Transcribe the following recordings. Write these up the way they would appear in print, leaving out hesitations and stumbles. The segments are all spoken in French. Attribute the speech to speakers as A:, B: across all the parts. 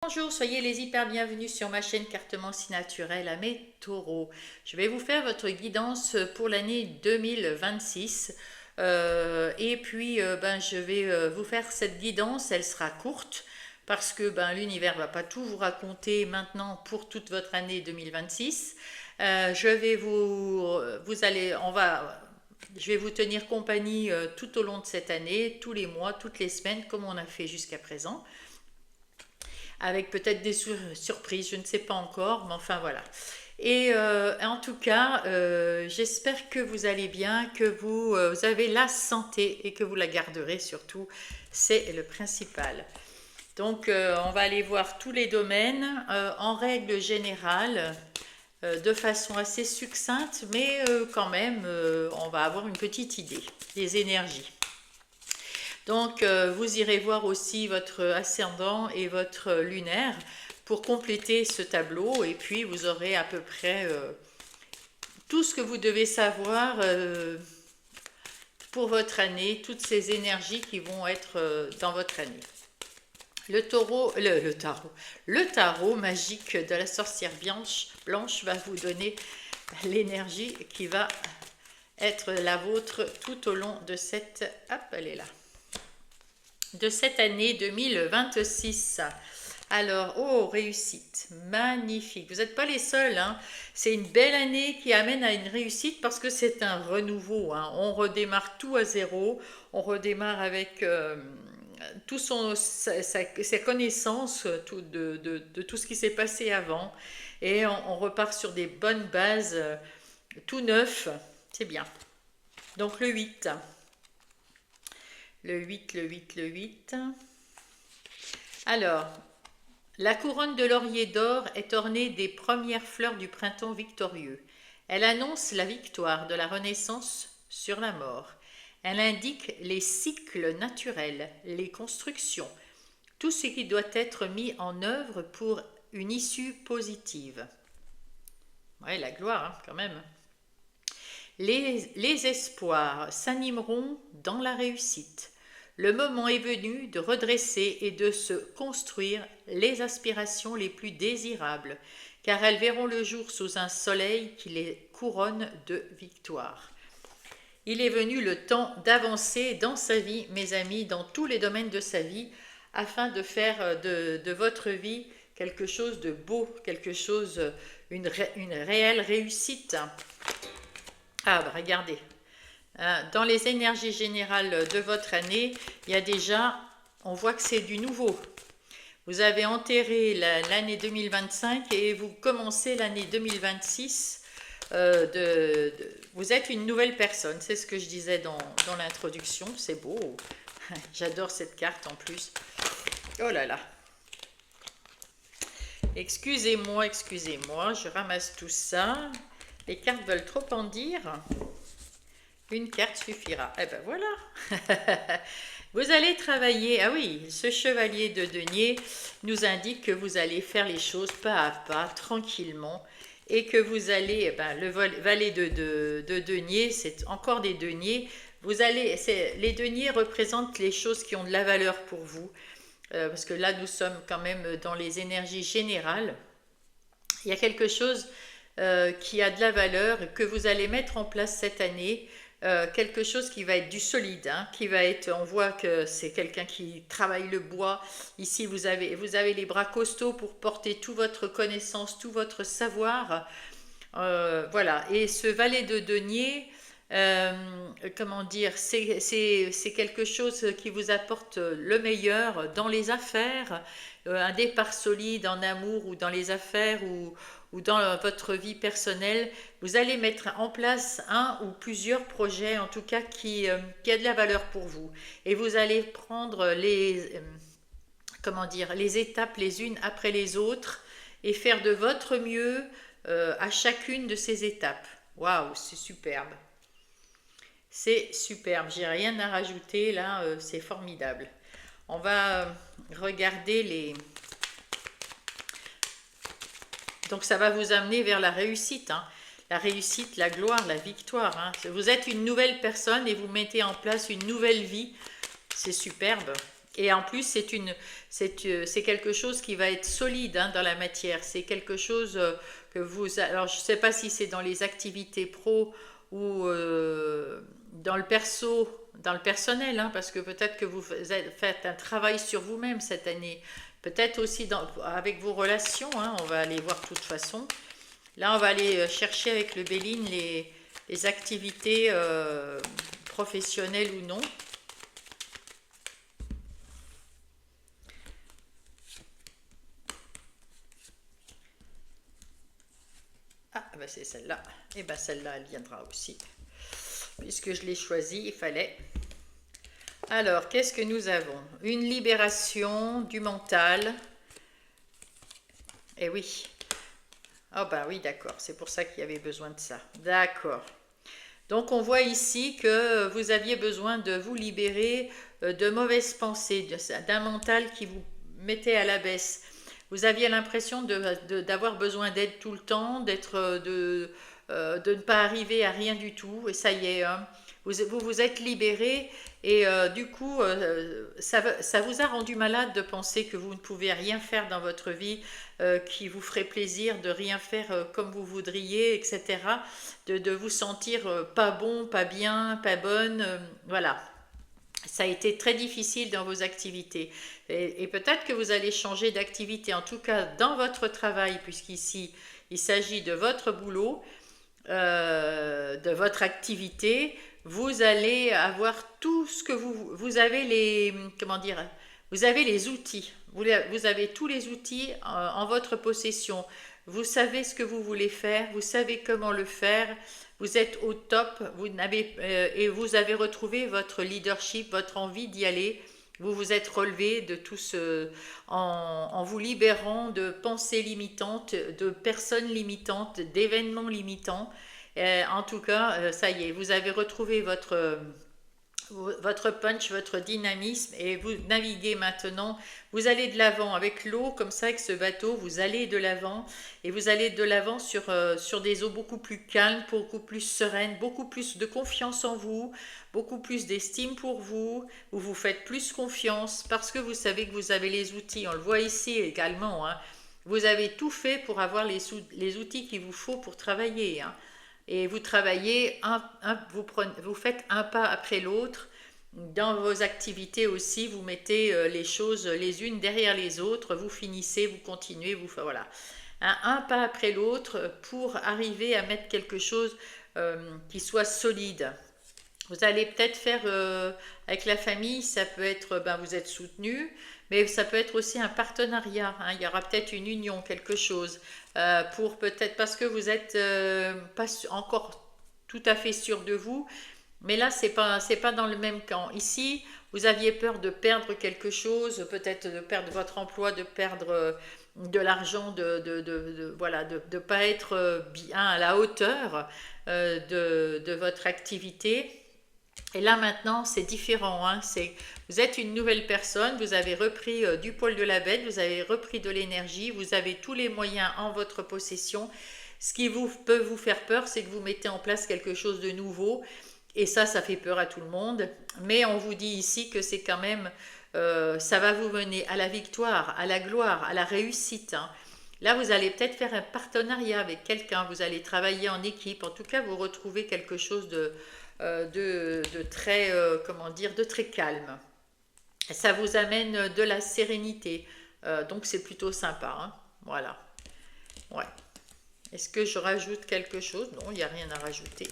A: Bonjour, soyez les hyper bienvenus sur ma chaîne Cartomancie naturelle à mes taureaux. Je vais vous faire votre guidance pour l'année 2026. Et puis, je vais vous faire cette guidance. Elle sera courte parce que l'univers ne va pas tout vous raconter maintenant pour toute votre année 2026. Je vais je vais vous tenir compagnie tout au long de cette année, tous les mois, toutes les semaines, comme on a fait jusqu'à présent, avec peut-être des surprises, je ne sais pas encore, mais enfin voilà. Et en tout cas, j'espère que vous allez bien, que vous avez la santé et que vous la garderez surtout, c'est le principal. Donc on va aller voir tous les domaines en règle générale, de façon assez succincte, mais quand même on va avoir une petite idée des énergies. Donc, vous irez voir aussi votre ascendant et votre lunaire pour compléter ce tableau. Et puis, vous aurez à peu près tout ce que vous devez savoir pour votre année, toutes ces énergies qui vont être dans votre année. Le tarot magique de la sorcière blanche va vous donner l'énergie qui va être la vôtre tout au long de cette... Hop, elle est là, de cette année 2026. Alors, oh, réussite, magnifique. Vous n'êtes pas les seuls, hein. C'est une belle année qui amène à une réussite parce que c'est un renouveau, hein. On redémarre tout à zéro, on redémarre avec tout ses connaissances de tout ce qui s'est passé avant et on repart sur des bonnes bases, tout neuf, c'est bien. Donc le 8. Le 8, le 8, le 8. Alors, la couronne de laurier d'or est ornée des premières fleurs du printemps victorieux. Elle annonce la victoire de la Renaissance sur la mort. Elle indique les cycles naturels, les constructions, tout ce qui doit être mis en œuvre pour une issue positive. Ouais, la gloire, hein, quand même. Les espoirs s'animeront dans la réussite. Le moment est venu de redresser et de se construire les aspirations les plus désirables, car elles verront le jour sous un soleil qui les couronne de victoire. Il est venu le temps d'avancer dans sa vie, mes amis, dans tous les domaines de sa vie, afin de faire de votre vie quelque chose de beau, quelque chose, une réelle réussite. Ah, regardez. Dans les énergies générales de votre année, il y a déjà, on voit que c'est du nouveau. Vous avez enterré l'année 2025 et vous commencez l'année 2026. Vous êtes une nouvelle personne, c'est ce que je disais dans l'introduction. C'est beau. J'adore cette carte en plus. Oh là là. Excusez-moi, je ramasse tout ça. Les cartes veulent trop en dire. Une carte suffira. Eh ben voilà. Vous allez travailler. Ah oui, ce chevalier de denier nous indique que vous allez faire les choses pas à pas, tranquillement. Et que vous allez, le valet de denier, c'est encore des deniers. Les deniers représentent les choses qui ont de la valeur pour vous. Parce que là, nous sommes quand même dans les énergies générales. Il y a quelque chose qui a de la valeur que vous allez mettre en place cette année. Quelque chose qui va être du solide, hein, qui va être, on voit que c'est quelqu'un qui travaille le bois. Ici, vous avez les bras costauds pour porter toute votre connaissance, tout votre savoir. Voilà, et ce valet de denier, comment dire, c'est quelque chose qui vous apporte le meilleur dans les affaires, un départ solide en amour ou dans les affaires ou dans votre vie personnelle. Vous allez mettre en place un ou plusieurs projets, en tout cas, qui a de la valeur pour vous. Et vous allez prendre comment dire, les étapes les unes après les autres et faire de votre mieux à chacune de ces étapes. Waouh, c'est superbe. C'est superbe, j'ai rien à rajouter là, c'est formidable. On va regarder les... Donc ça va vous amener vers la réussite, hein. La réussite, la gloire, la victoire, hein. Vous êtes une nouvelle personne et vous mettez en place une nouvelle vie. C'est superbe. Et en plus, c'est quelque chose qui va être solide hein, dans la matière. C'est quelque chose que vous... Alors, je ne sais pas si c'est dans les activités pro ou dans le perso, dans le personnel, hein, parce que peut-être que faites un travail sur vous-même cette année. Peut-être aussi avec vos relations, hein, on va aller voir de toute façon. Là, on va aller chercher avec le Béline les activités professionnelles ou non. Ah, ben c'est celle-là. Et ben celle-là, elle viendra aussi. Puisque je l'ai choisie, il fallait. Alors, qu'est-ce que nous avons? Une libération du mental. Eh oui. Ah ben oui, d'accord. C'est pour ça qu'il y avait besoin de ça. D'accord. Donc, on voit ici que vous aviez besoin de vous libérer de mauvaises pensées, d'un mental qui vous mettait à la baisse. Vous aviez l'impression d'avoir besoin d'aide tout le temps, de ne pas arriver à rien du tout. Et ça y est, hein, vous êtes libéré et du coup, ça vous a rendu malade de penser que vous ne pouvez rien faire dans votre vie qui vous ferait plaisir, de rien faire comme vous voudriez, etc. De vous sentir pas bon, pas bien, pas bonne. Voilà. Ça a été très difficile dans vos activités. Et peut-être que vous allez changer d'activité, en tout cas dans votre travail, puisqu'ici, il s'agit de votre boulot, de votre activité. Vous allez avoir tout ce que vous avez les, comment dire, vous avez les outils. Vous avez tous les outils en votre possession. Vous savez ce que vous voulez faire, vous savez comment le faire, vous êtes au top, et vous avez retrouvé votre leadership, votre envie d'y aller. Vous vous êtes relevé de tout ce, en vous libérant de pensées limitantes, de personnes limitantes, d'événements limitants. En tout cas, ça y est, vous avez retrouvé votre punch, votre dynamisme et vous naviguez maintenant, vous allez de l'avant avec l'eau, comme ça avec ce bateau, vous allez de l'avant et vous allez de l'avant sur des eaux beaucoup plus calmes, beaucoup plus sereines, beaucoup plus de confiance en vous, beaucoup plus d'estime pour vous, où vous faites plus confiance parce que vous savez que vous avez les outils, on le voit ici également, hein. Vous avez tout fait pour avoir les outils qu'il vous faut pour travailler, hein. Et vous travaillez, vous faites un pas après l'autre. Dans vos activités aussi, vous mettez les choses les unes derrière les autres, vous finissez, vous continuez, voilà. Un pas après l'autre pour arriver à mettre quelque chose qui soit solide. Vous allez peut-être faire avec la famille, ça peut être, ben, vous êtes soutenu, mais ça peut être aussi un partenariat, hein. Il y aura peut-être une union, quelque chose, pour peut-être, parce que vous êtes pas encore tout à fait sûr de vous, mais là, c'est pas dans le même camp. Ici, vous aviez peur de perdre quelque chose, peut-être de perdre votre emploi, de perdre de l'argent, voilà, de pas être bien à la hauteur de votre activité. Et là maintenant, c'est différent, hein. Vous êtes une nouvelle personne, vous avez repris du poil de la bête, vous avez repris de l'énergie, vous avez tous les moyens en votre possession. Ce qui peut vous faire peur, c'est que vous mettez en place quelque chose de nouveau. Et ça fait peur à tout le monde. Mais on vous dit ici que c'est quand même, ça va vous mener à la victoire, à la gloire, à la réussite, hein. Là, vous allez peut-être faire un partenariat avec quelqu'un, vous allez travailler en équipe. En tout cas, vous retrouvez quelque chose de très, comment dire, de très calme. Ça vous amène de la sérénité. Donc, c'est plutôt sympa, hein. Voilà. Ouais. Est-ce que je rajoute quelque chose? Non, il n'y a rien à rajouter.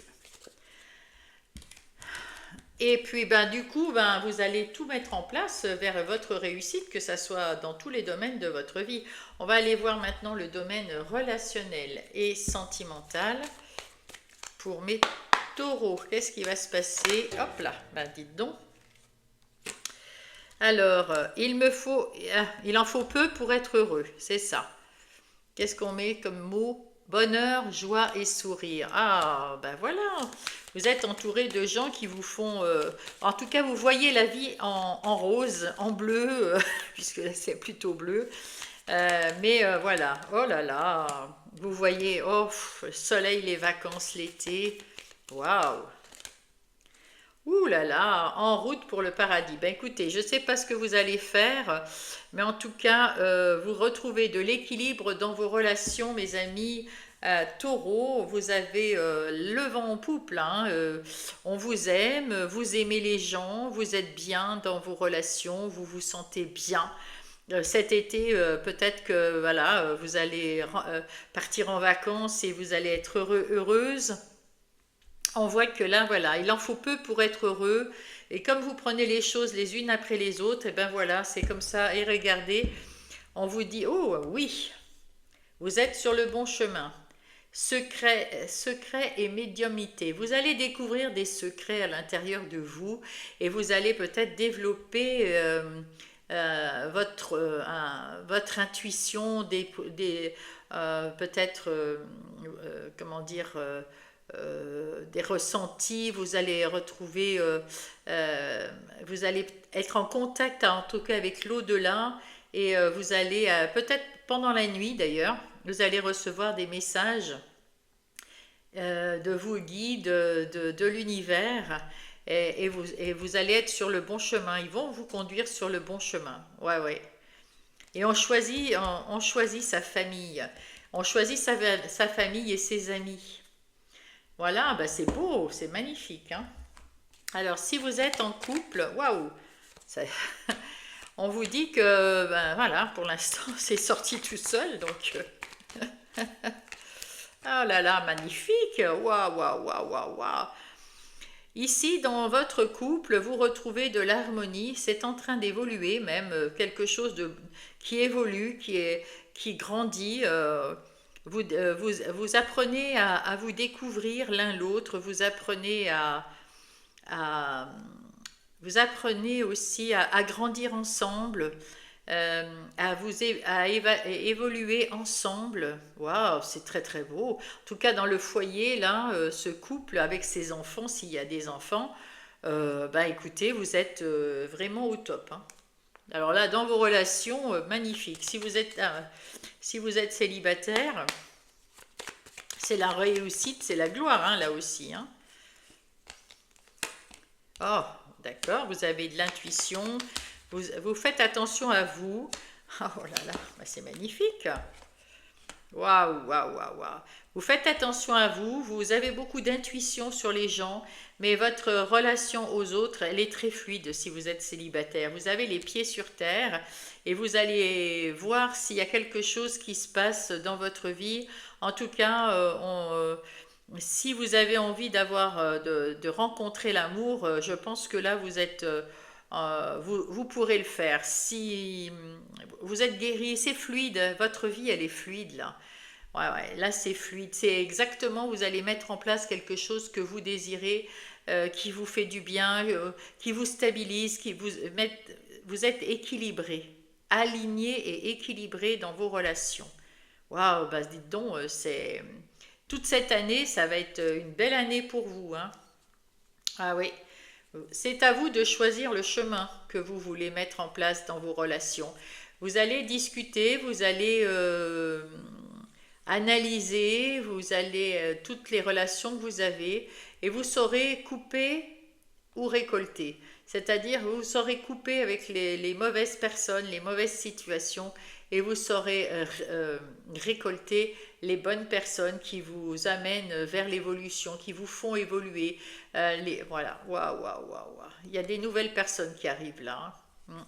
A: Et puis, ben, du coup, ben, vous allez tout mettre en place vers votre réussite, que ça soit dans tous les domaines de votre vie. On va aller voir maintenant le domaine relationnel et sentimental pour mes taureaux. Qu'est-ce qui va se passer? Hop là, ben, dites donc. Alors, il en faut peu pour être heureux, c'est ça. Qu'est-ce qu'on met comme mot? Bonheur, joie et sourire. Ah, ben voilà, vous êtes entouré de gens qui vous font... en tout cas, vous voyez la vie en rose, en bleu, puisque c'est plutôt bleu. Mais voilà, oh là là, vous voyez, oh, le soleil, les vacances, l'été. Waouh! Ouh là là, en route pour le paradis. Ben écoutez, je ne sais pas ce que vous allez faire, mais en tout cas, vous retrouvez de l'équilibre dans vos relations, mes amis. Taureau, vous avez le vent en poupe, là, hein, on vous aime, vous aimez les gens, vous êtes bien dans vos relations, vous vous sentez bien. Cet été, peut-être que voilà, vous allez partir en vacances et vous allez être heureuse. On voit que là, voilà, il en faut peu pour être heureux. Et comme vous prenez les choses les unes après les autres, et ben voilà, c'est comme ça. Et regardez, on vous dit, oh oui, vous êtes sur le bon chemin. Secret et médiumnité. Vous allez découvrir des secrets à l'intérieur de vous et vous allez peut-être développer votre intuition, peut-être, comment dire, des ressentis, vous allez retrouver, vous allez être en contact en tout cas avec l'au-delà et vous allez, peut-être pendant la nuit d'ailleurs, vous allez recevoir des messages de vos guides, de l'univers et vous allez être sur le bon chemin. Ils vont vous conduire sur le bon chemin. Ouais, ouais. Et on choisit sa famille. On choisit sa famille et ses amis. Voilà, bah c'est beau, c'est magnifique, hein. Alors, si vous êtes en couple, waouh, ça- on vous dit que, ben voilà, pour l'instant, c'est sorti tout seul, donc, oh là là, magnifique, waouh, waouh, waouh, waouh, waouh. Ici, dans votre couple, vous retrouvez de l'harmonie, c'est en train d'évoluer, même quelque chose qui évolue, qui grandit. Vous apprenez à vous découvrir l'un l'autre, à- vous apprenez aussi à grandir ensemble, évoluer ensemble. Waouh, c'est très très beau. En tout cas, dans le foyer, là, ce couple avec ses enfants, s'il y a des enfants, bah écoutez, vous êtes vraiment au top, hein. Alors là, dans vos relations, magnifique. Si vous êtes célibataire, c'est la réussite, c'est la gloire, hein, là aussi, hein. Oh, d'accord, vous avez de l'intuition, vous faites attention à vous. Oh là là, bah, c'est magnifique. Waouh, waouh, waouh, waouh. Vous faites attention à vous, vous avez beaucoup d'intuition sur les gens, mais votre relation aux autres, elle est très fluide si vous êtes célibataire. Vous avez les pieds sur terre et vous allez voir s'il y a quelque chose qui se passe dans votre vie. En tout cas, si vous avez envie de rencontrer l'amour, je pense que là, vous pourrez le faire. Si vous êtes guéri, c'est fluide, votre vie, elle est fluide là. Ouais, ouais, là c'est fluide. C'est exactement, vous allez mettre en place quelque chose que vous désirez, qui vous fait du bien, qui vous stabilise, vous êtes équilibré, aligné et équilibré dans vos relations. Waouh, bah dites donc, toute cette année, ça va être une belle année pour vous, hein. Ah oui, c'est à vous de choisir le chemin que vous voulez mettre en place dans vos relations. Vous allez discuter, vous allez analyser, vous allez toutes les relations que vous avez et vous saurez couper ou récolter. C'est-à-dire, vous saurez couper avec les mauvaises personnes, les mauvaises situations, et vous saurez récolter les bonnes personnes qui vous amènent vers l'évolution, qui vous font évoluer. Voilà, waouh, waouh, waouh, waouh. Il y a des nouvelles personnes qui arrivent là, hein.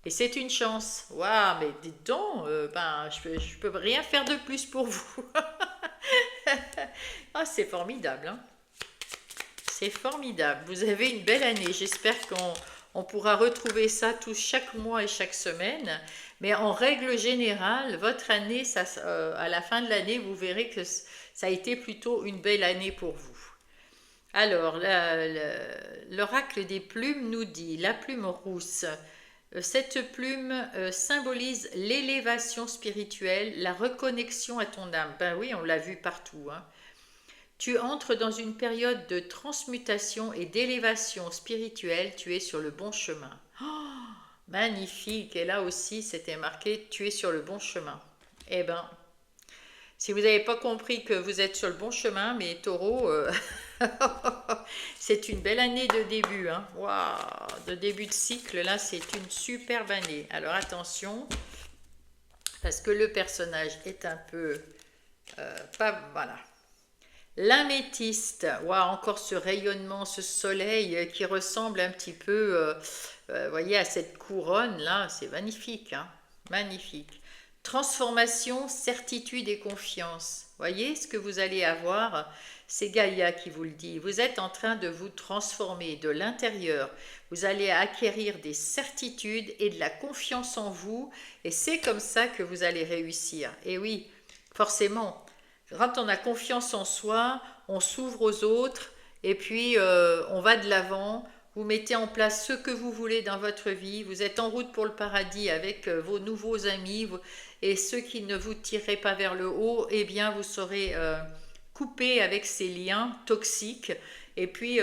A: Et c'est une chance. Waouh, mais dites donc, ben, je peux rien faire de plus pour vous. Ah, c'est formidable, hein. C'est formidable. Vous avez une belle année. J'espère qu'on pourra retrouver ça chaque mois et chaque semaine. Mais en règle générale, votre année, à la fin de l'année, vous verrez que ça a été plutôt une belle année pour vous. Alors, l'oracle des plumes nous dit, la plume rousse. Cette plume symbolise l'élévation spirituelle, la reconnexion à ton âme. Ben oui, on l'a vu partout, hein. Tu entres dans une période de transmutation et d'élévation spirituelle, tu es sur le bon chemin. Oh, magnifique. Et là aussi, c'était marqué, tu es sur le bon chemin. Eh ben, Si vous n'avez pas compris que vous êtes sur le bon chemin, mais Taureau, c'est une belle année de début. Hein. Waouh, de début de cycle, là, c'est une superbe année. Alors attention, parce que le personnage est un peu... pas, voilà. L'améthyste, waouh, encore ce rayonnement, ce soleil qui ressemble un petit peu, voyez, à cette couronne là, c'est magnifique, hein, magnifique. Transformation, certitude et confiance. Voyez ce que vous allez avoir, c'est Gaïa qui vous le dit. Vous êtes en train de vous transformer de l'intérieur. Vous allez acquérir des certitudes et de la confiance en vous, et c'est comme ça que vous allez réussir. Et oui, forcément. Quand on a confiance en soi, on s'ouvre aux autres et puis on va de l'avant. Vous mettez en place ce que vous voulez dans votre vie. Vous êtes en route pour le paradis avec vos nouveaux amis et ceux qui ne vous tireraient pas vers le haut, eh bien vous serez coupé avec ces liens toxiques. Et puis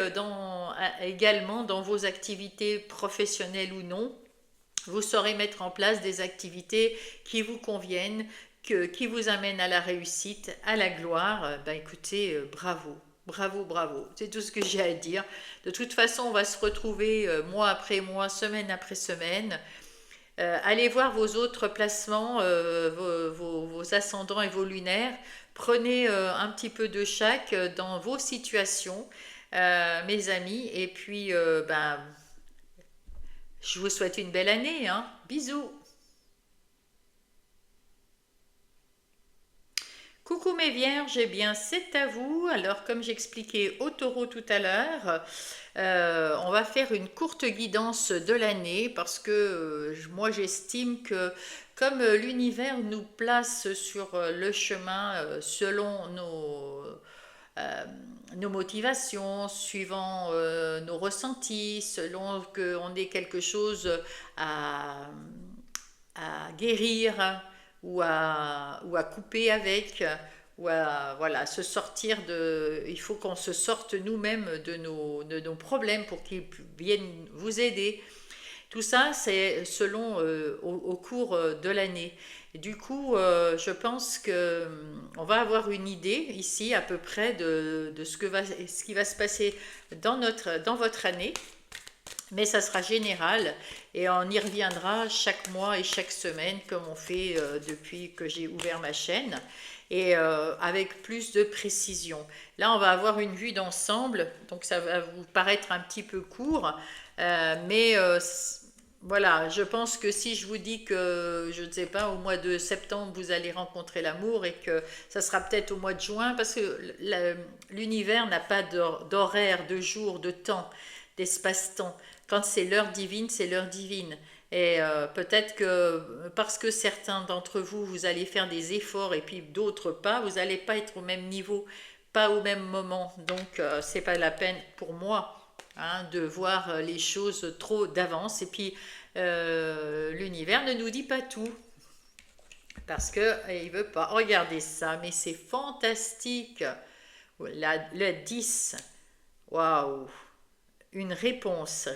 A: également dans vos activités professionnelles ou non, vous saurez mettre en place des activités qui vous conviennent, qui vous amène à la réussite, à la gloire. Ben écoutez, bravo, bravo, bravo. C'est tout ce que j'ai à dire. De toute façon, on va se retrouver mois après mois, semaine après semaine. Allez voir vos autres placements, vos ascendants et vos lunaires. Prenez un petit peu de chaque dans vos situations, mes amis. Et puis, ben, je vous souhaite une belle année. Hein. Bisous. Coucou mes vierges, eh bien c'est à vous. Alors comme j'expliquais au taureau tout à l'heure, on va faire une courte guidance de l'année parce que moi j'estime que comme l'univers nous place sur le chemin selon euh, nos motivations, suivant nos ressentis, selon qu'on ait quelque chose à, à guérir ou à couper avec, ou à voilà, se sortir de... Il faut qu'on se sorte nous-mêmes de nos problèmes pour qu'ils viennent vous aider. Tout ça, c'est selon au cours de l'année. Et du coup, je pense que on va avoir une idée ici à peu près de ce qui va se passer dans votre année. Mais ça sera général et on y reviendra chaque mois et chaque semaine comme on fait depuis que j'ai ouvert ma chaîne et avec plus de précision. Là, on va avoir une vue d'ensemble, donc ça va vous paraître un petit peu court, mais voilà, je pense que si je vous dis que, je ne sais pas, au mois de septembre, vous allez rencontrer l'amour et que ça sera peut-être au mois de juin, parce que l'univers n'a pas d'horaire, de jour, de temps, d'espace-temps. Quand c'est l'heure divine, c'est l'heure divine. Et peut-être que parce que certains d'entre vous, vous allez faire des efforts et puis d'autres pas, vous n'allez pas être au même niveau, pas au même moment. Donc, c'est pas la peine pour moi hein, de voir les choses trop d'avance. Et puis, l'univers ne nous dit pas tout parce que il veut pas. Regardez ça, mais c'est fantastique. Le 10, waouh! Une réponse,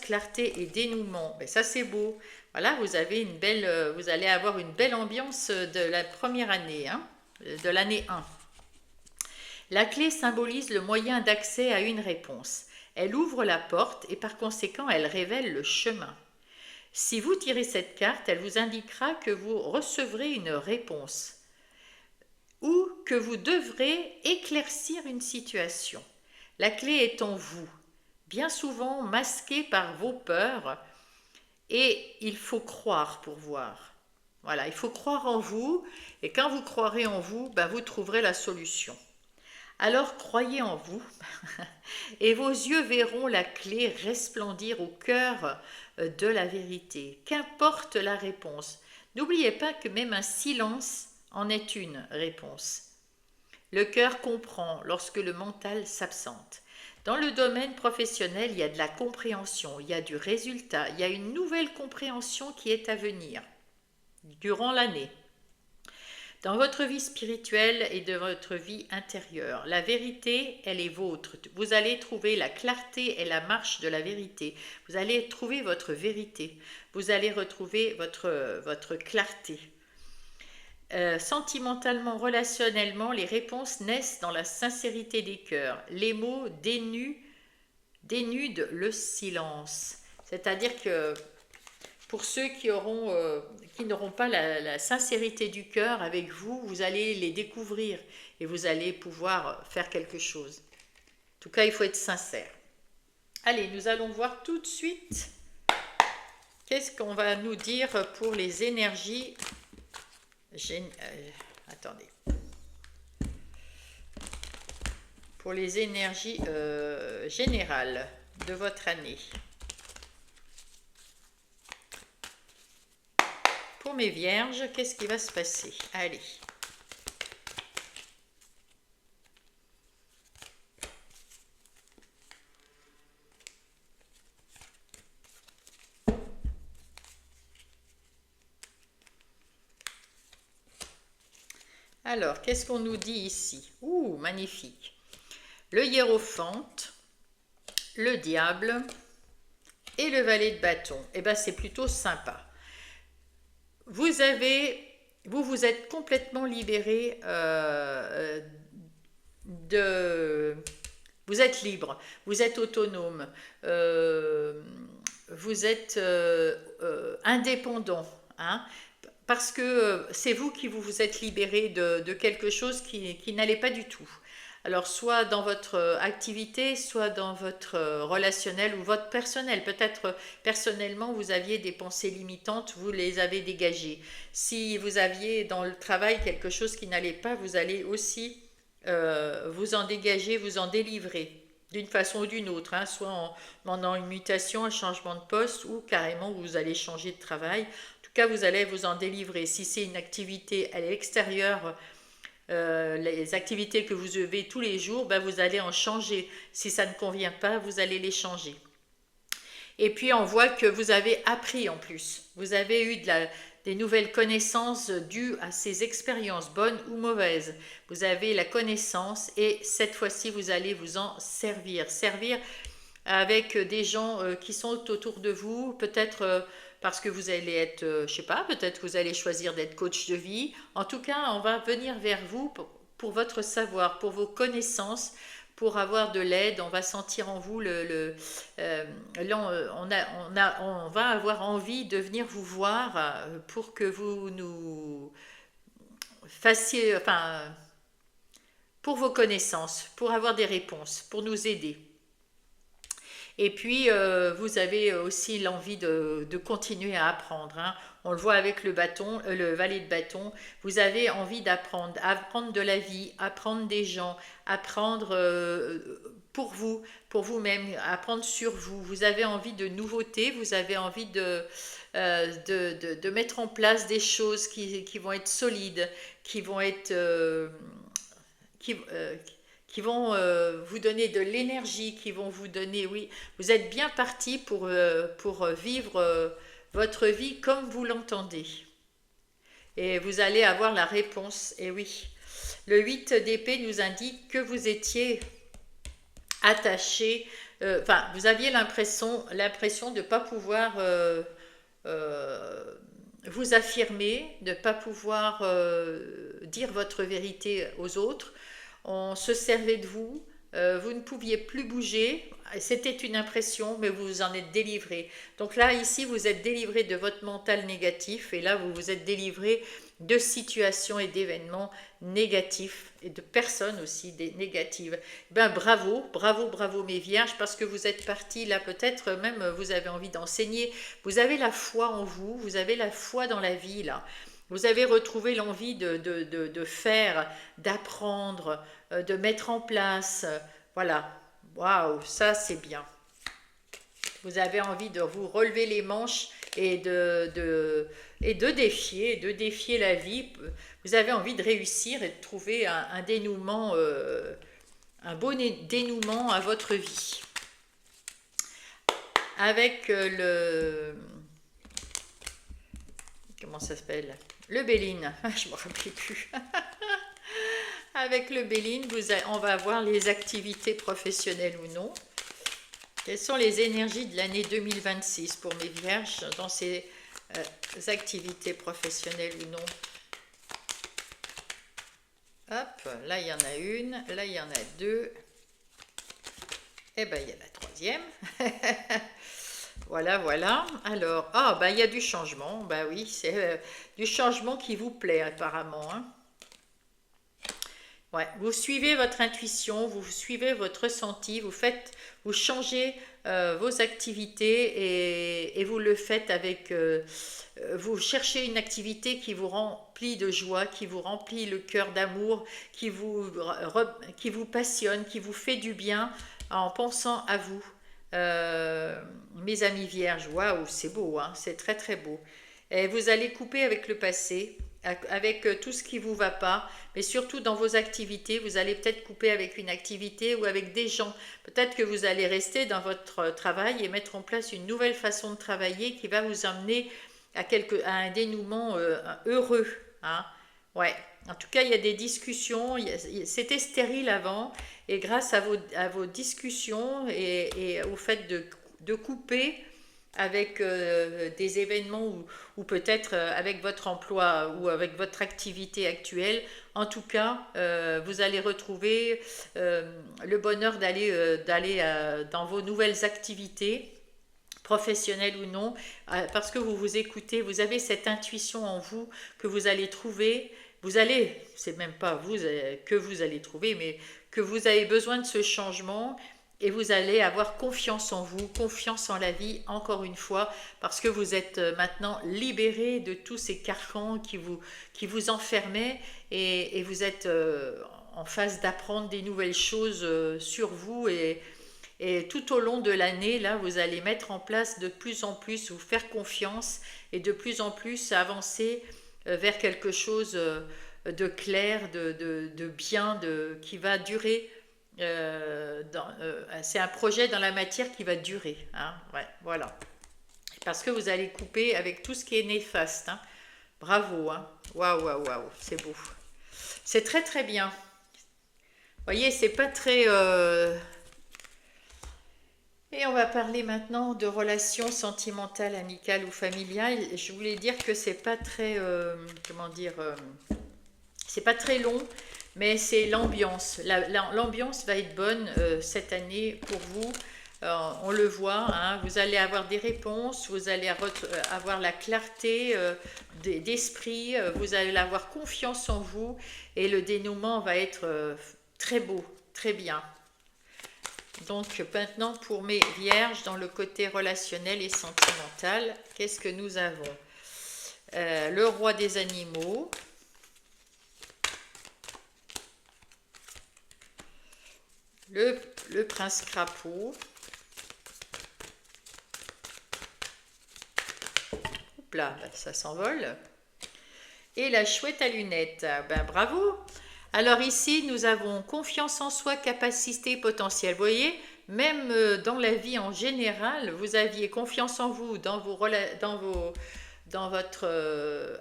A: clarté et dénouement. Mais ça c'est beau. Voilà, vous avez une belle, vous allez avoir une belle ambiance de la première année, hein, de l'année 1. La clé symbolise le moyen d'accès à une réponse. Elle ouvre la porte et par conséquent elle révèle le chemin. Si vous tirez cette carte, elle vous indiquera que vous recevrez une réponse ou que vous devrez éclaircir une situation. La clé est en vous, bien souvent masquée par vos peurs, et il faut croire pour voir. Voilà, il faut croire en vous, et quand vous croirez en vous, ben vous trouverez la solution. Alors croyez en vous, et vos yeux verront la clé resplendir au cœur de la vérité. Qu'importe la réponse, n'oubliez pas que même un silence en est une réponse. Le cœur comprend lorsque le mental s'absente. Dans le domaine professionnel, il y a de la compréhension, il y a du résultat, il y a une nouvelle compréhension qui est à venir durant l'année. Dans votre vie spirituelle et de votre vie intérieure, la vérité, elle est vôtre. Vous allez trouver la clarté et la marche de la vérité. Vous allez trouver votre vérité. Vous allez retrouver votre clarté. Sentimentalement, relationnellement, les réponses naissent dans la sincérité des cœurs. Les mots dénudent le silence. C'est-à-dire que pour ceux qui n'auront pas la sincérité du cœur avec vous, vous allez les découvrir et vous allez pouvoir faire quelque chose. En tout cas, il faut être sincère. Allez, nous allons voir tout de suite qu'est-ce qu'on va nous dire pour les énergies. Attendez. Pour les énergies générales de votre année. Pour mes vierges, qu'est-ce qui va se passer? Allez. Alors, qu'est-ce qu'on nous dit ici? Ouh, magnifique. Le hiérophante, le diable et le valet de bâton. Eh bien, c'est plutôt sympa. Vous vous êtes complètement libéré vous êtes libre, vous êtes autonome, vous êtes indépendant, hein, parce que c'est vous qui vous êtes libéré de quelque chose qui n'allait pas du tout. Alors, soit dans votre activité, soit dans votre relationnel ou votre personnel. Peut-être personnellement, vous aviez des pensées limitantes, vous les avez dégagées. Si vous aviez dans le travail quelque chose qui n'allait pas, vous allez aussi vous en dégager, vous en délivrer d'une façon ou d'une autre, hein, soit en demandant une mutation, un changement de poste ou carrément vous allez changer de travail. En tout cas, vous allez vous en délivrer. Si c'est une activité à l'extérieur, les activités que vous avez tous les jours, ben vous allez en changer. Si ça ne convient pas, vous allez les changer. Et puis on voit que vous avez appris en plus. Vous avez eu des nouvelles connaissances dues à ces expériences, bonnes ou mauvaises. Vous avez la connaissance et cette fois-ci, vous allez vous en servir. Servir avec des gens qui sont autour de vous, peut-être parce que vous allez être, je sais pas, peut-être que vous allez choisir d'être coach de vie. En tout cas, on va venir vers vous pour votre savoir, pour vos connaissances, pour avoir de l'aide. On va sentir en vous on va avoir envie de venir vous voir pour que vous nous fassiez, enfin, pour vos connaissances, pour avoir des réponses, pour nous aider. Et puis, vous avez aussi l'envie de continuer à apprendre, hein. On le voit avec le bâton, le valet de bâton. Vous avez envie d'apprendre, apprendre de la vie, apprendre des gens, apprendre pour vous-même, apprendre sur vous. Vous avez envie de nouveautés, vous avez envie de mettre en place des choses qui vont être solides, qui vont être... qui vont vous donner de l'énergie, qui vont vous donner, oui, vous êtes bien parti pour vivre votre vie comme vous l'entendez. Et vous allez avoir la réponse, et oui. Le 8 d'épée nous indique que vous étiez attaché, enfin, vous aviez l'impression de ne pas pouvoir vous affirmer, de ne pas pouvoir dire votre vérité aux autres. On se servait de vous, vous ne pouviez plus bouger, c'était une impression, mais vous vous en êtes délivré. Donc là, ici, vous êtes délivré de votre mental négatif, et là, vous vous êtes délivré de situations et d'événements négatifs, et de personnes aussi négatives. Ben bravo, bravo, bravo mes vierges, parce que vous êtes partis, là peut-être même vous avez envie d'enseigner, vous avez la foi en vous, vous avez la foi dans la vie, là. Vous avez retrouvé l'envie de faire, d'apprendre, de mettre en place. Voilà. Waouh, ça c'est bien. Vous avez envie de vous relever les manches et de défier la vie. Vous avez envie de réussir et de trouver un dénouement, un beau dénouement à votre vie. Avec le... Comment ça s'appelle? Le Béline, je ne me rappelle plus. Avec le Béline, on va voir les activités professionnelles ou non. Quelles sont les énergies de l'année 2026 pour mes vierges dans ces activités professionnelles ou non? Hop, là il y en a une, là il y en a deux. Et ben il y a la troisième. Voilà, voilà. Alors, ah, ben il y a du changement. Ben oui, c'est du changement qui vous plaît apparemment, hein. Ouais, vous suivez votre intuition, vous suivez votre ressenti, vous changez vos activités et vous le faites avec, vous cherchez une activité qui vous remplit de joie, qui vous remplit le cœur d'amour, qui vous passionne, qui vous fait du bien en pensant à vous. Mes amis vierges, waouh, c'est beau, hein, c'est très très beau. Et vous allez couper avec le passé, avec tout ce qui ne vous va pas, mais surtout dans vos activités, vous allez peut-être couper avec une activité ou avec des gens. Peut-être que vous allez rester dans votre travail et mettre en place une nouvelle façon de travailler qui va vous amener à un dénouement heureux, hein. Ouais. En tout cas, il y a des discussions. C'était stérile avant, et grâce à vos discussions et au fait de couper avec des événements ou peut-être avec votre emploi ou avec votre activité actuelle. En tout cas, vous allez retrouver le bonheur d'aller dans vos nouvelles activités, professionnelles ou non, parce que vous vous écoutez, vous avez cette intuition en vous que vous allez trouver. C'est même pas vous que vous allez trouver, mais que vous avez besoin de ce changement et vous allez avoir confiance en vous, confiance en la vie, encore une fois, parce que vous êtes maintenant libéré de tous ces carcans qui vous enfermaient et vous êtes en phase d'apprendre des nouvelles choses sur vous et tout au long de l'année, là, vous allez mettre en place de plus en plus, vous faire confiance et de plus en plus avancer vers quelque chose de clair, de bien, qui va durer. C'est un projet dans la matière qui va durer, hein, ouais, voilà. Parce que vous allez couper avec tout ce qui est néfaste, hein. Bravo, hein. Waouh, waouh, waouh, c'est beau. C'est très très bien. Vous voyez, c'est pas très. Et on va parler maintenant de relations sentimentales, amicales ou familiales. Je voulais dire que c'est pas très, comment dire, c'est pas très long, mais c'est l'ambiance. L'ambiance va être bonne cette année pour vous. On le voit, hein, vous allez avoir des réponses, vous allez avoir la clarté d'esprit, vous allez avoir confiance en vous et le dénouement va être très beau, très bien. Donc maintenant pour mes vierges dans le côté relationnel et sentimental, qu'est-ce que nous avons? Le roi des animaux, le prince crapaud, hop là, ça s'envole, et la chouette à lunettes. Ben bravo! Alors ici, nous avons confiance en soi, capacité, potentiel. Vous voyez, même dans la vie en général, vous aviez confiance en vous, dans votre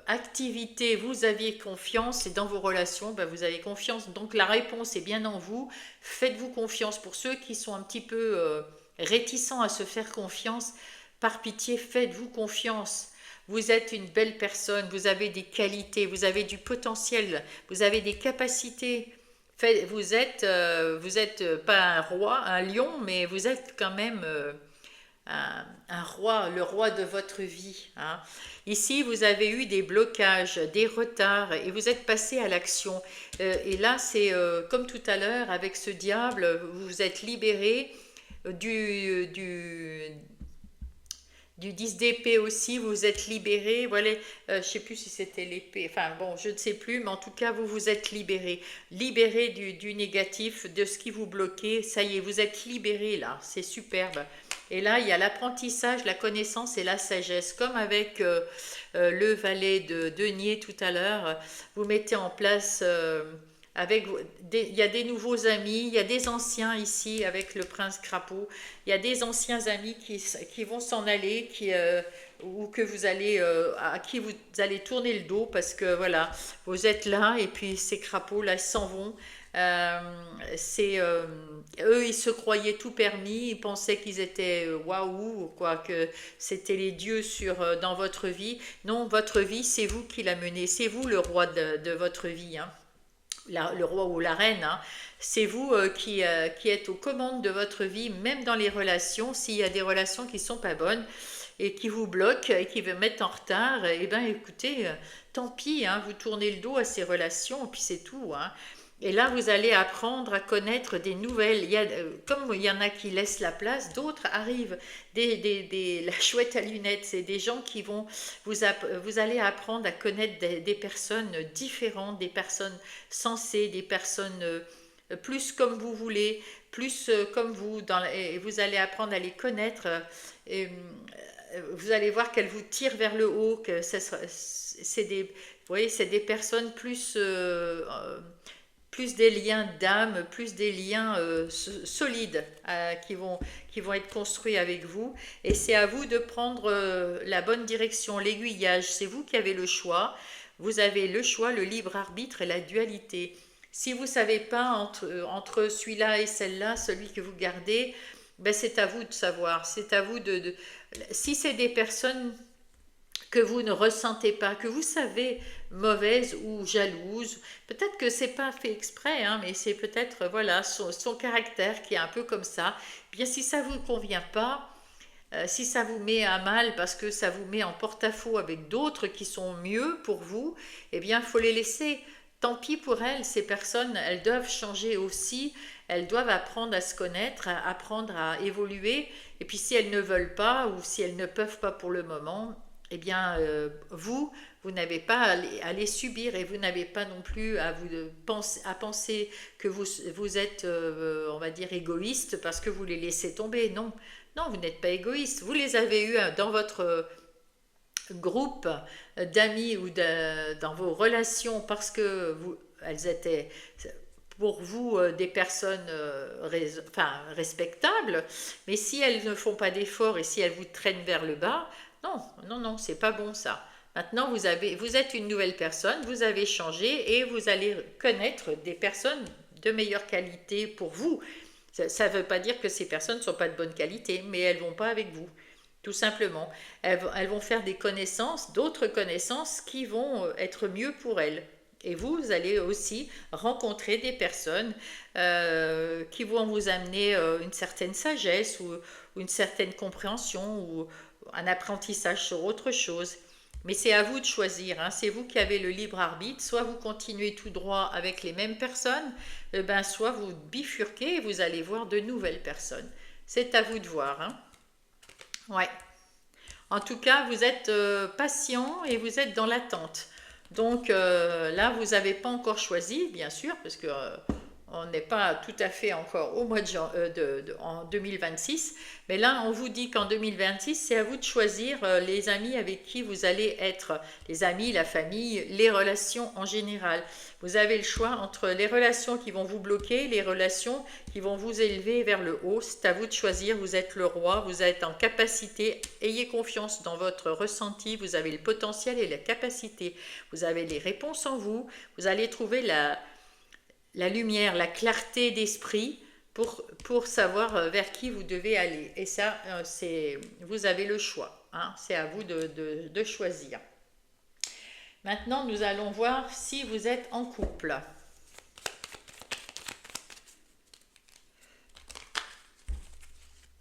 A: activité, vous aviez confiance et dans vos relations, ben, vous avez confiance. Donc la réponse est bien en vous. Faites-vous confiance. Pour ceux qui sont un petit peu réticents à se faire confiance, par pitié, faites-vous confiance. Vous êtes une belle personne, vous avez des qualités, vous avez du potentiel, vous avez des capacités. Vous êtes pas un roi, un lion, mais vous êtes quand même un roi, le roi de votre vie, hein. Ici, vous avez eu des blocages, des retards, et vous êtes passé à l'action. Et là, c'est comme tout à l'heure, avec ce diable, vous vous êtes libéré du 10 d'épée aussi, vous vous êtes libéré. Voilà, je ne sais plus si c'était l'épée, enfin bon, je ne sais plus, mais en tout cas, vous vous êtes libéré. Libéré du négatif, de ce qui vous bloquait. Ça y est, vous êtes libéré là, c'est superbe. Et là, il y a l'apprentissage, la connaissance et la sagesse. Comme avec le valet de denier tout à l'heure, vous mettez en place il y a des nouveaux amis, il y a des anciens ici avec le prince crapaud, il y a des anciens amis qui vont s'en aller, ou que vous allez, à qui vous allez tourner le dos parce que voilà, vous êtes là et puis ces crapauds là s'en vont. Euh, Eux, ils se croyaient tout permis, ils pensaient qu'ils étaient waouh, quoi, que c'était les dieux dans votre vie. Non, votre vie, c'est vous qui la menez, c'est vous le roi de votre vie, hein. le roi ou la reine, hein. C'est vous qui êtes aux commandes de votre vie, même dans les relations. S'il y a des relations qui sont pas bonnes et qui vous bloquent et qui vous mettent en retard, eh bien écoutez, tant pis, hein, vous tournez le dos à ces relations, et puis c'est tout, hein. Et là, vous allez apprendre à connaître des nouvelles. Comme il y en a qui laissent la place, d'autres arrivent. La chouette à lunettes, c'est des gens qui vont vous allez apprendre à connaître des personnes différentes, des personnes sensées, des personnes plus comme vous voulez, plus comme vous, et vous allez apprendre à les connaître. Et, vous allez voir qu'elles vous tirent vers le haut, que vous voyez, c'est des personnes plus des liens d'âme, plus des liens solides qui vont être construits avec vous. Et c'est à vous de prendre la bonne direction, l'aiguillage. C'est vous qui avez le choix. Vous avez le choix, le libre arbitre et la dualité. Si vous ne savez pas entre celui-là et celle-là, celui que vous gardez, ben c'est à vous de savoir. C'est à vous si c'est des personnes que vous ne ressentez pas, que vous savez mauvaise ou jalouse. Peut-être que c'est pas fait exprès, hein, mais c'est peut-être voilà son caractère qui est un peu comme ça. Bien si ça vous convient pas, si ça vous met à mal parce que ça vous met en porte-à-faux avec d'autres qui sont mieux pour vous, eh bien il faut les laisser. Tant pis pour elles, ces personnes, elles doivent changer aussi, elles doivent apprendre à se connaître, apprendre à évoluer. Et puis si elles ne veulent pas ou si elles ne peuvent pas pour le moment, eh bien, vous n'avez pas à les subir et vous n'avez pas non plus à penser que vous êtes, on va dire, égoïste parce que vous les laissez tomber. Non, non, vous n'êtes pas égoïste. Vous les avez eus dans votre groupe d'amis ou dans vos relations parce que elles étaient pour vous des personnes respectables, mais si elles ne font pas d'efforts et si elles vous traînent vers le bas, non, non, non, c'est pas bon ça. Maintenant, vous êtes une nouvelle personne, vous avez changé et vous allez connaître des personnes de meilleure qualité pour vous. Ça ne veut pas dire que ces personnes ne sont pas de bonne qualité, mais elles ne vont pas avec vous, tout simplement. Elles vont faire des connaissances, d'autres connaissances qui vont être mieux pour elles. Et vous allez aussi rencontrer des personnes qui vont vous amener une certaine sagesse ou une certaine compréhension ou un apprentissage sur autre chose. Mais c'est à vous de choisir, hein. C'est vous qui avez le libre arbitre. Soit vous continuez tout droit avec les mêmes personnes, soit vous bifurquez et vous allez voir de nouvelles personnes. C'est à vous de voir, hein. Ouais. En tout cas, vous êtes patient et vous êtes dans l'attente. Donc là, vous n'avez pas encore choisi, bien sûr, parce que on n'est pas tout à fait encore au mois en 2026. Mais là, on vous dit qu'en 2026, c'est à vous de choisir les amis avec qui vous allez être. Les amis, la famille, les relations en général. Vous avez le choix entre les relations qui vont vous bloquer, les relations qui vont vous élever vers le haut. C'est à vous de choisir. Vous êtes le roi, vous êtes en capacité. Ayez confiance dans votre ressenti. Vous avez le potentiel et la capacité. Vous avez les réponses en vous. Vous allez trouver la lumière, la clarté d'esprit pour savoir vers qui vous devez aller. Et ça, vous avez le choix, hein. C'est à vous de choisir. Maintenant, nous allons voir si vous êtes en couple.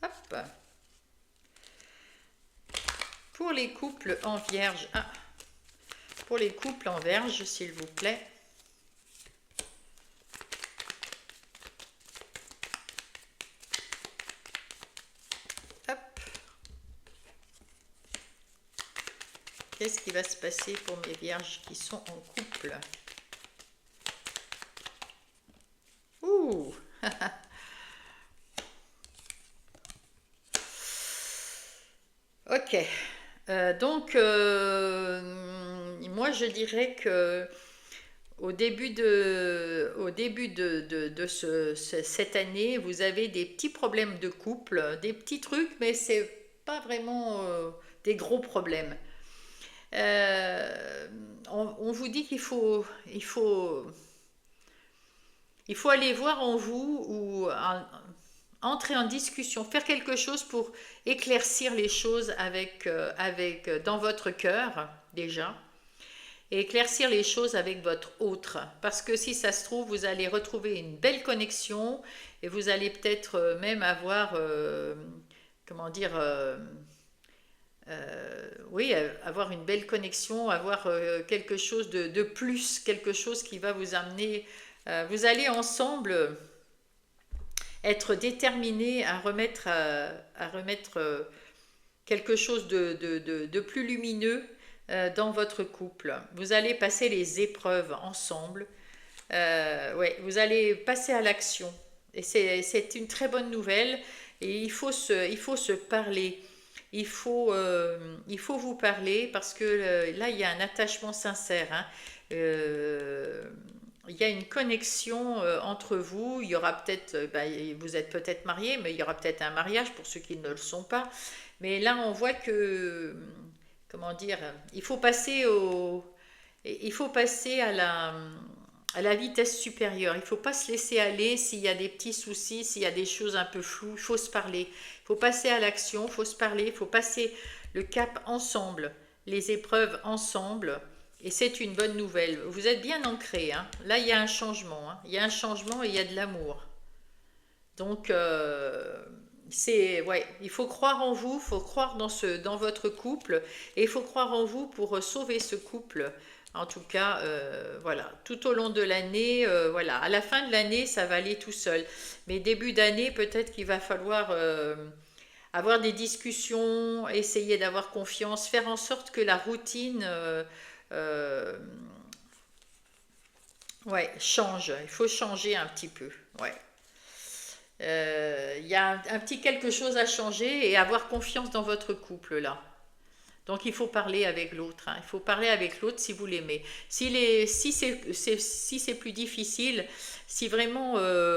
A: Hop. Pour les couples en vierge, pour les couples en vierge, s'il vous plaît. Qu'est-ce qui va se passer pour mes vierges qui sont en couple? Ouh. Ok. Donc, moi, je dirais que au début de cette année, vous avez des petits problèmes de couple, des petits trucs, mais c'est pas vraiment des gros problèmes. On vous dit il faut aller voir en vous ou entrer en discussion, faire quelque chose pour éclaircir les choses dans votre cœur déjà. et éclaircir les choses avec votre autre. Parce que si ça se trouve, vous allez retrouver une belle connexion et vous allez peut-être même avoir, comment dire, oui, avoir une belle connexion, avoir quelque chose de plus, quelque chose qui va vous amener, vous allez ensemble être déterminés à remettre quelque chose de plus lumineux dans votre couple. Vous allez passer les épreuves ensemble. Ouais, vous allez passer à l'action. Et c'est une très bonne nouvelle. Et il faut se parler. Il faut vous parler parce que là, il y a un attachement sincère. Hein. Euh, il y a une connexion entre vous. Il y aura peut-être, vous êtes peut-être mariés, mais il y aura peut-être un mariage pour ceux qui ne le sont pas. Mais là, on voit que, comment dire, il faut passer à la vitesse supérieure. Il ne faut pas se laisser aller s'il y a des petits soucis, s'il y a des choses un peu floues. Il faut se parler. Il faut passer à l'action, il faut se parler, il faut passer le cap ensemble, les épreuves ensemble. Et c'est une bonne nouvelle. Vous êtes bien ancrés. Hein. Là, il y a un changement. Hein. Il y a un changement et il y a de l'amour. Donc, ouais, il faut croire en vous, il faut croire dans votre couple, et il faut croire en vous pour sauver ce couple. En tout cas, voilà, tout au long de l'année, voilà, à la fin de l'année, ça va aller tout seul. Mais début d'année, peut-être qu'il va falloir avoir des discussions, essayer d'avoir confiance, faire en sorte que la routine, euh, ouais, change. Il faut changer un petit peu, ouais. Il y a un petit quelque chose à changer et avoir confiance dans votre couple là. Donc il faut parler avec l'autre. Hein. Il faut parler avec l'autre si vous l'aimez. Si c'est plus difficile, si vraiment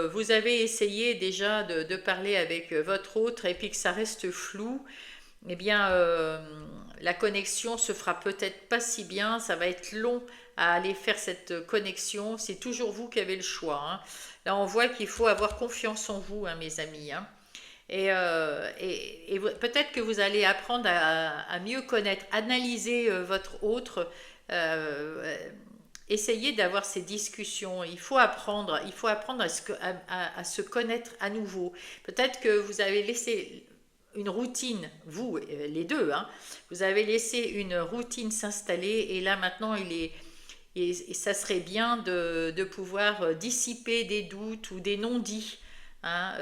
A: vous avez essayé déjà de parler avec votre autre et puis que ça reste flou, eh bien la connexion se fera peut-être pas si bien. Ça va être long à aller faire cette connexion. C'est toujours vous qui avez le choix. Hein. Là, on voit qu'il faut avoir confiance en vous, hein, mes amis. Hein. Et peut-être que vous allez apprendre à mieux connaître, analyser votre autre, euh, essayer d'avoir ces discussions. Il faut apprendre à se connaître à nouveau. Peut-être que vous avez laissé une routine, vous, les deux, hein, vous avez laissé une routine s'installer et là maintenant et ça serait bien de pouvoir dissiper des doutes ou des non-dits hein,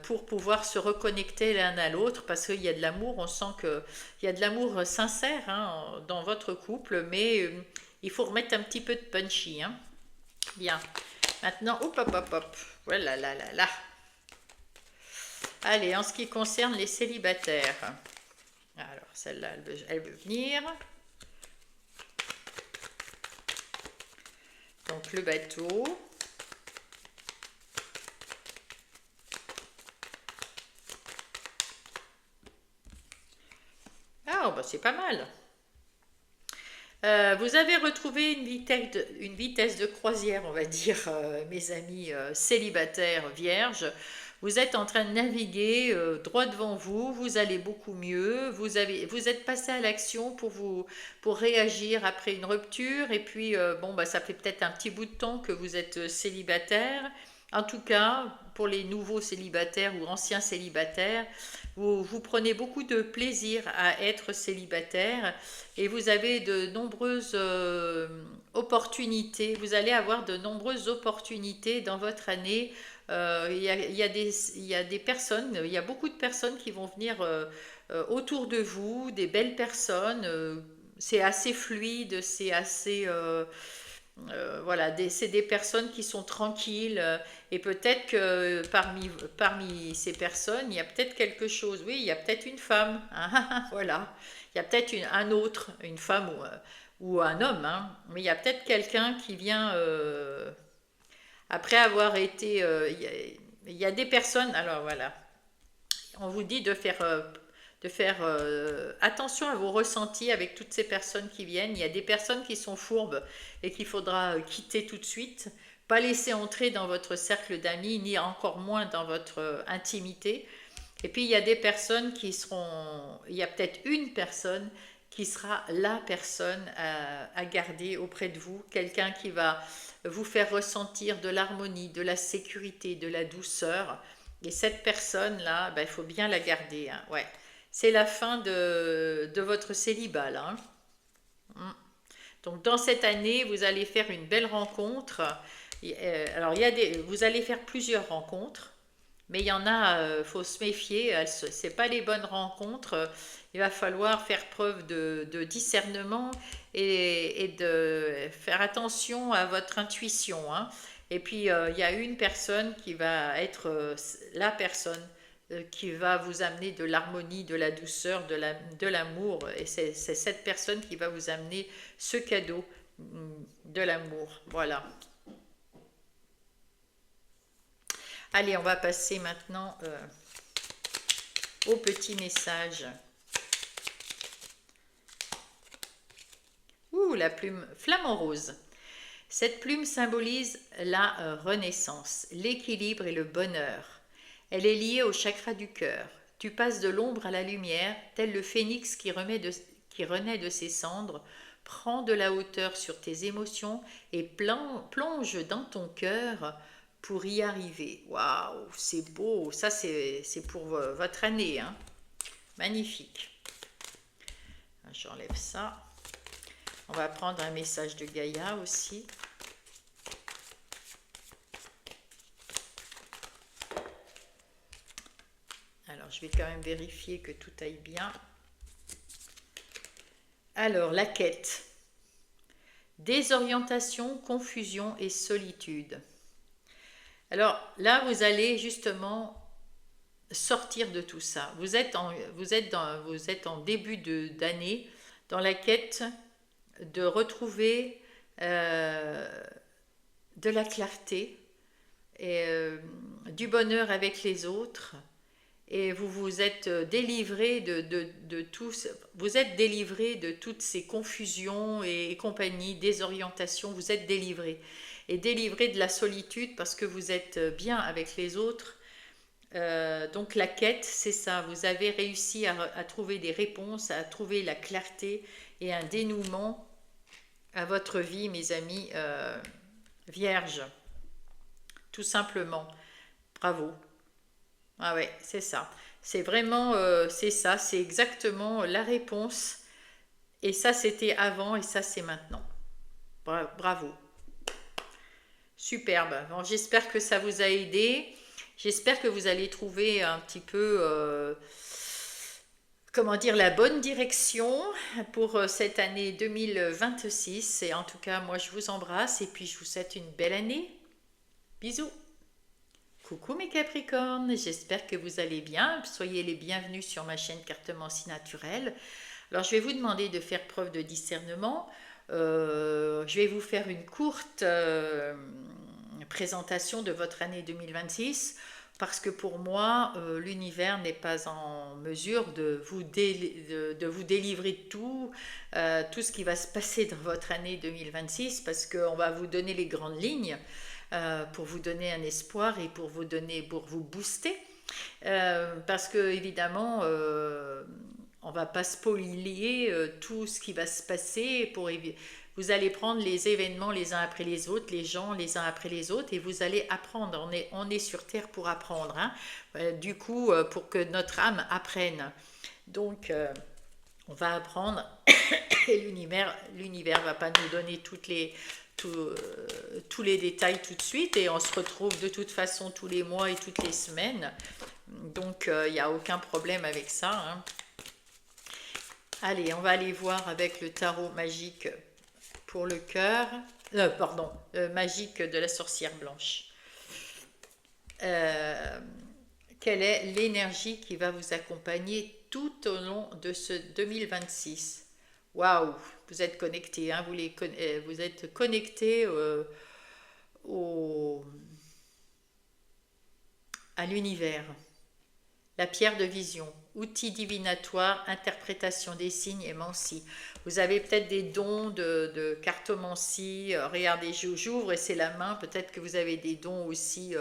A: pour pouvoir se reconnecter l'un à l'autre parce qu'il y a de l'amour, on sent qu'il y a de l'amour sincère hein, dans votre couple, mais il faut remettre un petit peu de punchy. Hein. Bien. Maintenant, hop, hop, hop, hop. Voilà, là, là, là. Allez, en ce qui concerne les célibataires. Alors, celle-là, elle veut venir. Donc, le bateau. Ah, bah, c'est pas mal. Vous avez retrouvé une vitesse de croisière, on va dire, mes amis célibataires vierges. Vous êtes en train de naviguer droit devant vous, vous allez beaucoup mieux, vous êtes passé à l'action pour réagir après une rupture, et puis bon, bah, ça fait peut-être un petit bout de temps que vous êtes célibataire. En tout cas, pour les nouveaux célibataires ou anciens célibataires, vous prenez beaucoup de plaisir à être célibataire et vous avez de nombreuses opportunités. Vous allez avoir de nombreuses opportunités dans votre année. Il y a des personnes, il y a beaucoup de personnes qui vont venir autour de vous, des belles personnes. C'est assez fluide, c'est assez voilà, c'est des personnes qui sont tranquilles et peut-être que parmi ces personnes, il y a peut-être quelque chose. Oui, il y a peut-être une femme. Hein, voilà. Il y a peut-être un autre, une femme ou un homme. Hein, mais il y a peut-être quelqu'un qui vient après avoir été. Il y a des personnes. Alors voilà. On vous dit de faire attention à vos ressentis avec toutes ces personnes qui viennent. Il y a des personnes qui sont fourbes et qu'il faudra quitter tout de suite, pas laisser entrer dans votre cercle d'amis, ni encore moins dans votre intimité. Et puis il y a des personnes qui seront, il y a peut-être une personne qui sera la personne à garder auprès de vous, quelqu'un qui va vous faire ressentir de l'harmonie, de la sécurité, de la douceur. Et cette personne-là, ben, il faut bien la garder, hein. Ouais. C'est la fin de votre célibat, là, hein. Mm. Donc dans cette année, vous allez faire une belle rencontre. Alors vous allez faire plusieurs rencontres, mais il y en a, faut se méfier. C'est pas les bonnes rencontres. Il va falloir faire preuve de discernement et de faire attention à votre intuition, hein. Et puis il y a une personne qui va être la personne qui va vous amener de l'harmonie, de la douceur, de l'amour. Et c'est cette personne qui va vous amener ce cadeau de l'amour. Voilà. Allez, on va passer maintenant au petit message. Ouh, la plume flamant rose. Cette plume symbolise la renaissance, l'équilibre et le bonheur. Elle est liée au chakra du cœur. Tu passes de l'ombre à la lumière, tel le phénix qui renaît de ses cendres. Prends de la hauteur sur tes émotions et plonge dans ton cœur pour y arriver. Waouh, c'est beau. Ça, c'est pour votre année, hein. Magnifique. J'enlève ça. On va prendre un message de Gaïa aussi. Alors, je vais quand même vérifier que tout aille bien. Alors, la quête. Désorientation, confusion et solitude. Alors là, vous allez justement sortir de tout ça. Vous êtes en début d'année dans la quête de retrouver de la clarté et du bonheur avec les autres. Et vous vous êtes délivré de tout, vous êtes délivré de toutes ces confusions et compagnie, désorientation, vous êtes délivré. Et délivré de la solitude parce que vous êtes bien avec les autres. Donc la quête, c'est ça, vous avez réussi à trouver des réponses, à trouver la clarté et un dénouement à votre vie, mes amis vierges. Tout simplement. Bravo. Ah ouais, c'est ça. C'est vraiment, c'est ça, c'est exactement la réponse. Et ça, c'était avant et ça, c'est maintenant. Bravo. Superbe. Bon, j'espère que ça vous a aidé. J'espère que vous allez trouver un petit peu, comment dire, la bonne direction pour cette année 2026. Et en tout cas, moi, je vous embrasse et puis je vous souhaite une belle année. Bisous. Coucou mes Capricornes, j'espère que vous allez bien. Soyez les bienvenus sur ma chaîne Cartomancie si naturelle. Alors, je vais vous demander de faire preuve de discernement. Je vais vous faire une courte présentation de votre année 2026 parce que pour moi, l'univers n'est pas en mesure de vous délivrer de tout, tout ce qui va se passer dans votre année 2026 parce qu'on va vous donner les grandes lignes pour vous donner un espoir et pour vous booster. Parce que évidemment, on va pas spoiler tout ce qui va se passer vous allez prendre les événements les uns après les autres, les gens les uns après les autres et vous allez apprendre. On est sur Terre pour apprendre, hein. Du coup, pour que notre âme apprenne. Donc, on va apprendre et l'univers va pas nous donner tous les détails tout de suite et on se retrouve de toute façon tous les mois et toutes les semaines. Donc, il n'y a aucun problème avec ça, hein. Allez, on va aller voir avec le tarot magique pour le cœur, magique de la sorcière blanche. Quelle est l'énergie qui va vous accompagner tout au long de ce 2026? Waouh, vous êtes connectés, hein, vous êtes connectés à l'univers. La pierre de vision, outil divinatoire, interprétation des signes et mancie. Vous avez peut-être des dons de cartomancie. Regardez, j'ouvre et c'est la main. Peut-être que vous avez des dons aussi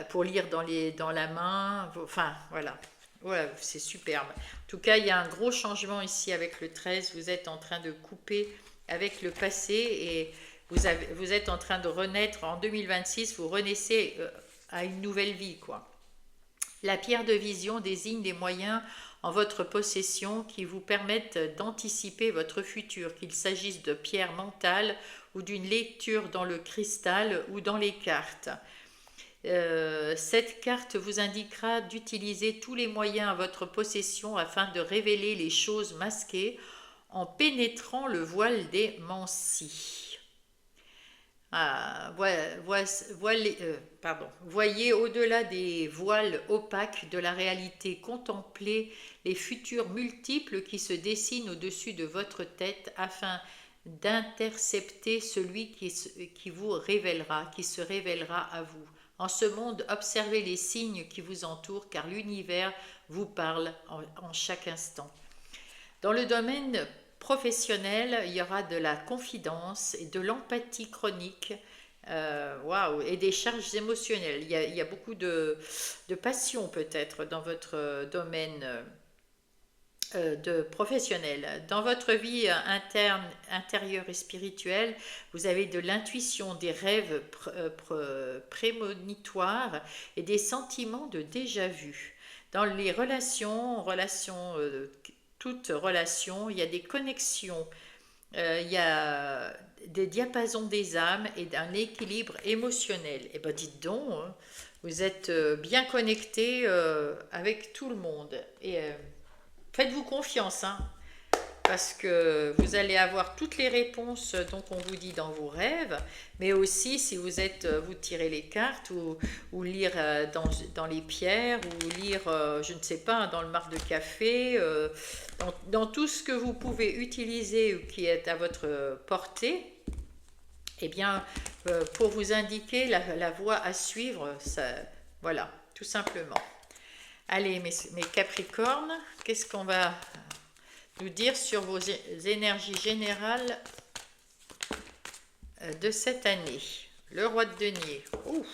A: pour lire dans la main. Enfin, voilà. Ouais, c'est superbe. En tout cas, il y a un gros changement ici avec le 13. Vous êtes en train de couper avec le passé et vous êtes en train de renaître en 2026. Vous renaissez à une nouvelle vie, quoi. La pierre de vision désigne des moyens en votre possession qui vous permettent d'anticiper votre futur, qu'il s'agisse de pierres mentales ou d'une lecture dans le cristal ou dans les cartes. Cette carte vous indiquera d'utiliser tous les moyens à votre possession afin de révéler les choses masquées en pénétrant le voile des Mansi. Ah, voyez au-delà des voiles opaques de la réalité, contemplez les futurs multiples qui se dessinent au-dessus de votre tête afin d'intercepter celui qui vous révélera, qui se révélera à vous. En ce monde, observez les signes qui vous entourent car l'univers vous parle en chaque instant. Dans le domaine professionnel, il y aura de la confidence et de l'empathie chronique, waouh, et des charges émotionnelles. Il y a beaucoup de passion peut-être dans votre domaine de professionnel. Dans votre vie interne, intérieure et spirituelle, vous avez de l'intuition, des rêves prémonitoires et des sentiments de déjà-vu. Dans les toutes relations, il y a des connexions, il y a des diapasons des âmes et d'un équilibre émotionnel. Et ben dites donc, hein, vous êtes bien connecté avec tout le monde. Et faites-vous confiance, hein, parce que vous allez avoir toutes les réponses donc on vous dit dans vos rêves, mais aussi si vous tirez les cartes ou lire dans les pierres ou lire, je ne sais pas, dans le marc de café, dans tout ce que vous pouvez utiliser ou qui est à votre portée, eh bien, pour vous indiquer la voie à suivre, ça, voilà, tout simplement. Allez, mes Capricornes, qu'est-ce qu'on va nous dire sur vos énergies générales de cette année? Le roi de denier. Ouh.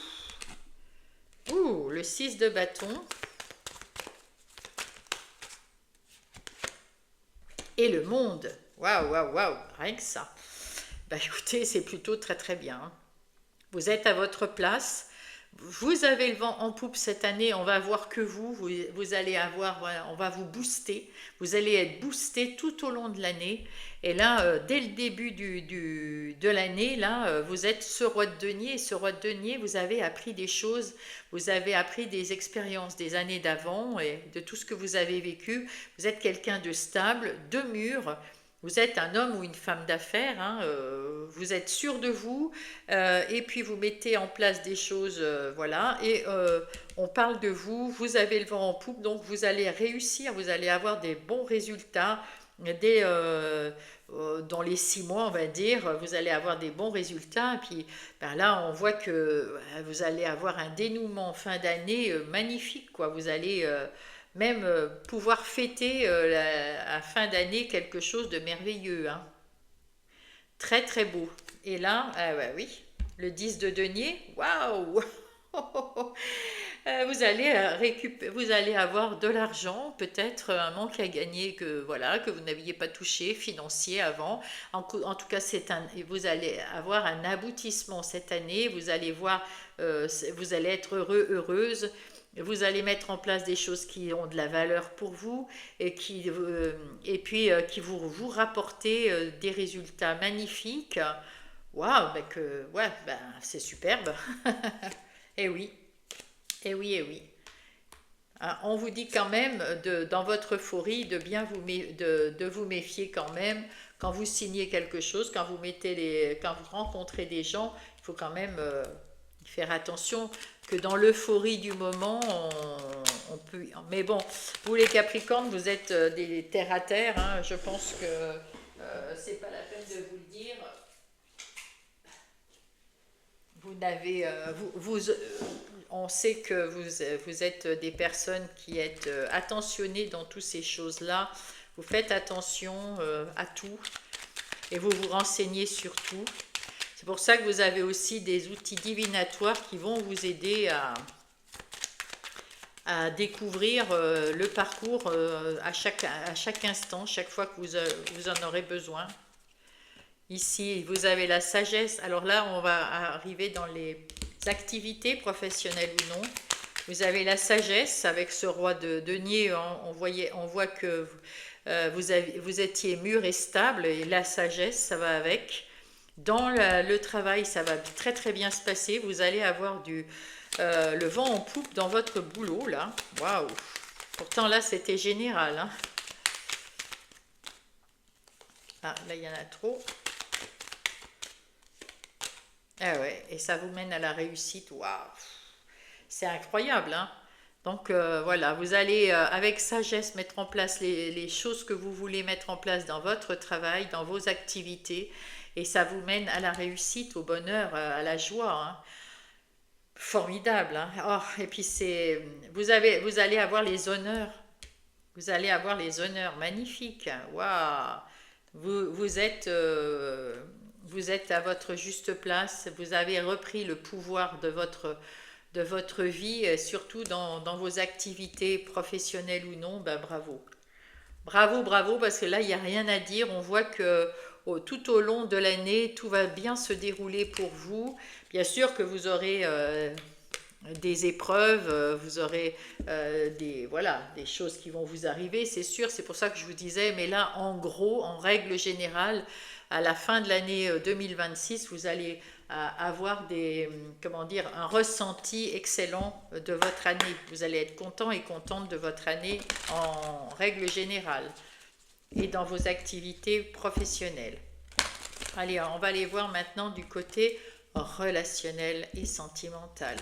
A: Ouh, le 6 de bâton. Et le monde. Waouh, waouh, waouh, rien que ça. Bah écoutez, c'est plutôt très très bien, hein. Vous êtes à votre place. Vous avez le vent en poupe cette année, on va voir que vous allez avoir, voilà, on va vous booster, vous allez être boosté tout au long de l'année. Et là, dès le début de l'année, là, vous êtes ce roi de denier. Et ce roi de denier, vous avez appris des choses, vous avez appris des expériences des années d'avant et de tout ce que vous avez vécu. Vous êtes quelqu'un de stable, de mûr. Vous êtes un homme ou une femme d'affaires, hein, vous êtes sûr de vous, et puis vous mettez en place des choses, voilà, et on parle de vous, vous avez le vent en poupe, donc vous allez réussir, vous allez avoir des bons résultats, dans les 6 mois, on va dire, vous allez avoir des bons résultats, et puis ben là, on voit que vous allez avoir un dénouement en fin d'année magnifique, quoi, vous allez même pouvoir fêter à fin d'année quelque chose de merveilleux, hein. Très très beau. Et là, ah ouais, oui, le 10 de denier, waouh. Vous allez avoir de l'argent, peut-être un manque à gagner que voilà que vous n'aviez pas touché financier avant. En tout cas, vous allez avoir un aboutissement cette année. Vous allez voir, vous allez être heureux, heureuse. Vous allez mettre en place des choses qui ont de la valeur pour vous et puis qui vous rapporter des résultats magnifiques. Waouh, ouais, ben, c'est superbe. Eh oui, eh oui, eh oui. Ah, on vous dit quand même, dans votre euphorie, de vous méfier quand même quand vous signez quelque chose, quand vous rencontrez des gens, il faut quand même faire attention que dans l'euphorie du moment, on peut... Mais bon, vous les Capricornes, vous êtes des terre à terre, hein, je pense que c'est pas la peine de vous le dire. Vous n'avez, on sait que vous êtes des personnes qui êtes attentionnées dans toutes ces choses-là. Vous faites attention à tout et vous vous renseignez sur tout. C'est pour ça que vous avez aussi des outils divinatoires qui vont vous aider à découvrir le parcours à chaque instant, chaque fois que vous en aurez besoin. Ici, vous avez la sagesse. Alors là, on va arriver dans les activités professionnelles ou non. Vous avez la sagesse avec ce roi de denier. On voit que vous étiez mûr et stable, et la sagesse, ça va avec. Dans le travail, ça va très très bien se passer. Vous allez avoir le vent en poupe dans votre boulot, là. Waouh! Pourtant, là, c'était général, hein. Ah, là, il y en a trop. Ah ouais, et ça vous mène à la réussite. Waouh! C'est incroyable, hein. Donc voilà, vous allez avec sagesse mettre en place les choses que vous voulez mettre en place dans votre travail, dans vos activités, et ça vous mène à la réussite, au bonheur, à la joie, hein. Formidable, hein. Oh, et puis vous allez avoir les honneurs. Vous allez avoir les honneurs magnifiques. Waouh! Vous êtes à votre juste place. Vous avez repris le pouvoir de votre vie, surtout dans vos activités professionnelles ou non. Ben, bravo. Bravo, bravo, parce que là, il n'y a rien à dire. On voit que tout au long de l'année, tout va bien se dérouler pour vous. Bien sûr que vous aurez des épreuves, vous aurez voilà, des choses qui vont vous arriver, c'est sûr, c'est pour ça que je vous disais, mais là, en gros, en règle générale, à la fin de l'année 2026, vous allez avoir comment dire, un ressenti excellent de votre année. Vous allez être content et contente de votre année en règle générale et dans vos activités professionnelles. Allez, on va aller voir maintenant du côté relationnel et sentimental.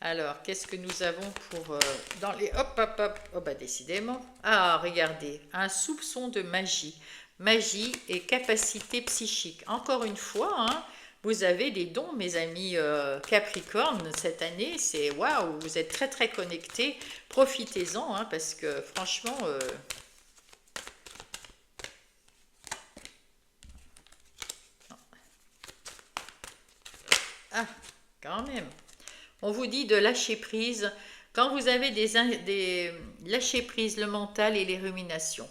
A: Alors, qu'est-ce que nous avons pour dans les hop hop hop. Oh bah décidément. Ah, regardez, un soupçon de magie. Magie et capacité psychique. Encore une fois, hein, vous avez des dons, mes amis Capricorne, cette année. C'est waouh, vous êtes très très connectés. Profitez-en, hein, parce que franchement... Ah, quand même. On vous dit de lâcher prise. Quand vous avez des lâcher prise, le mental et les ruminations.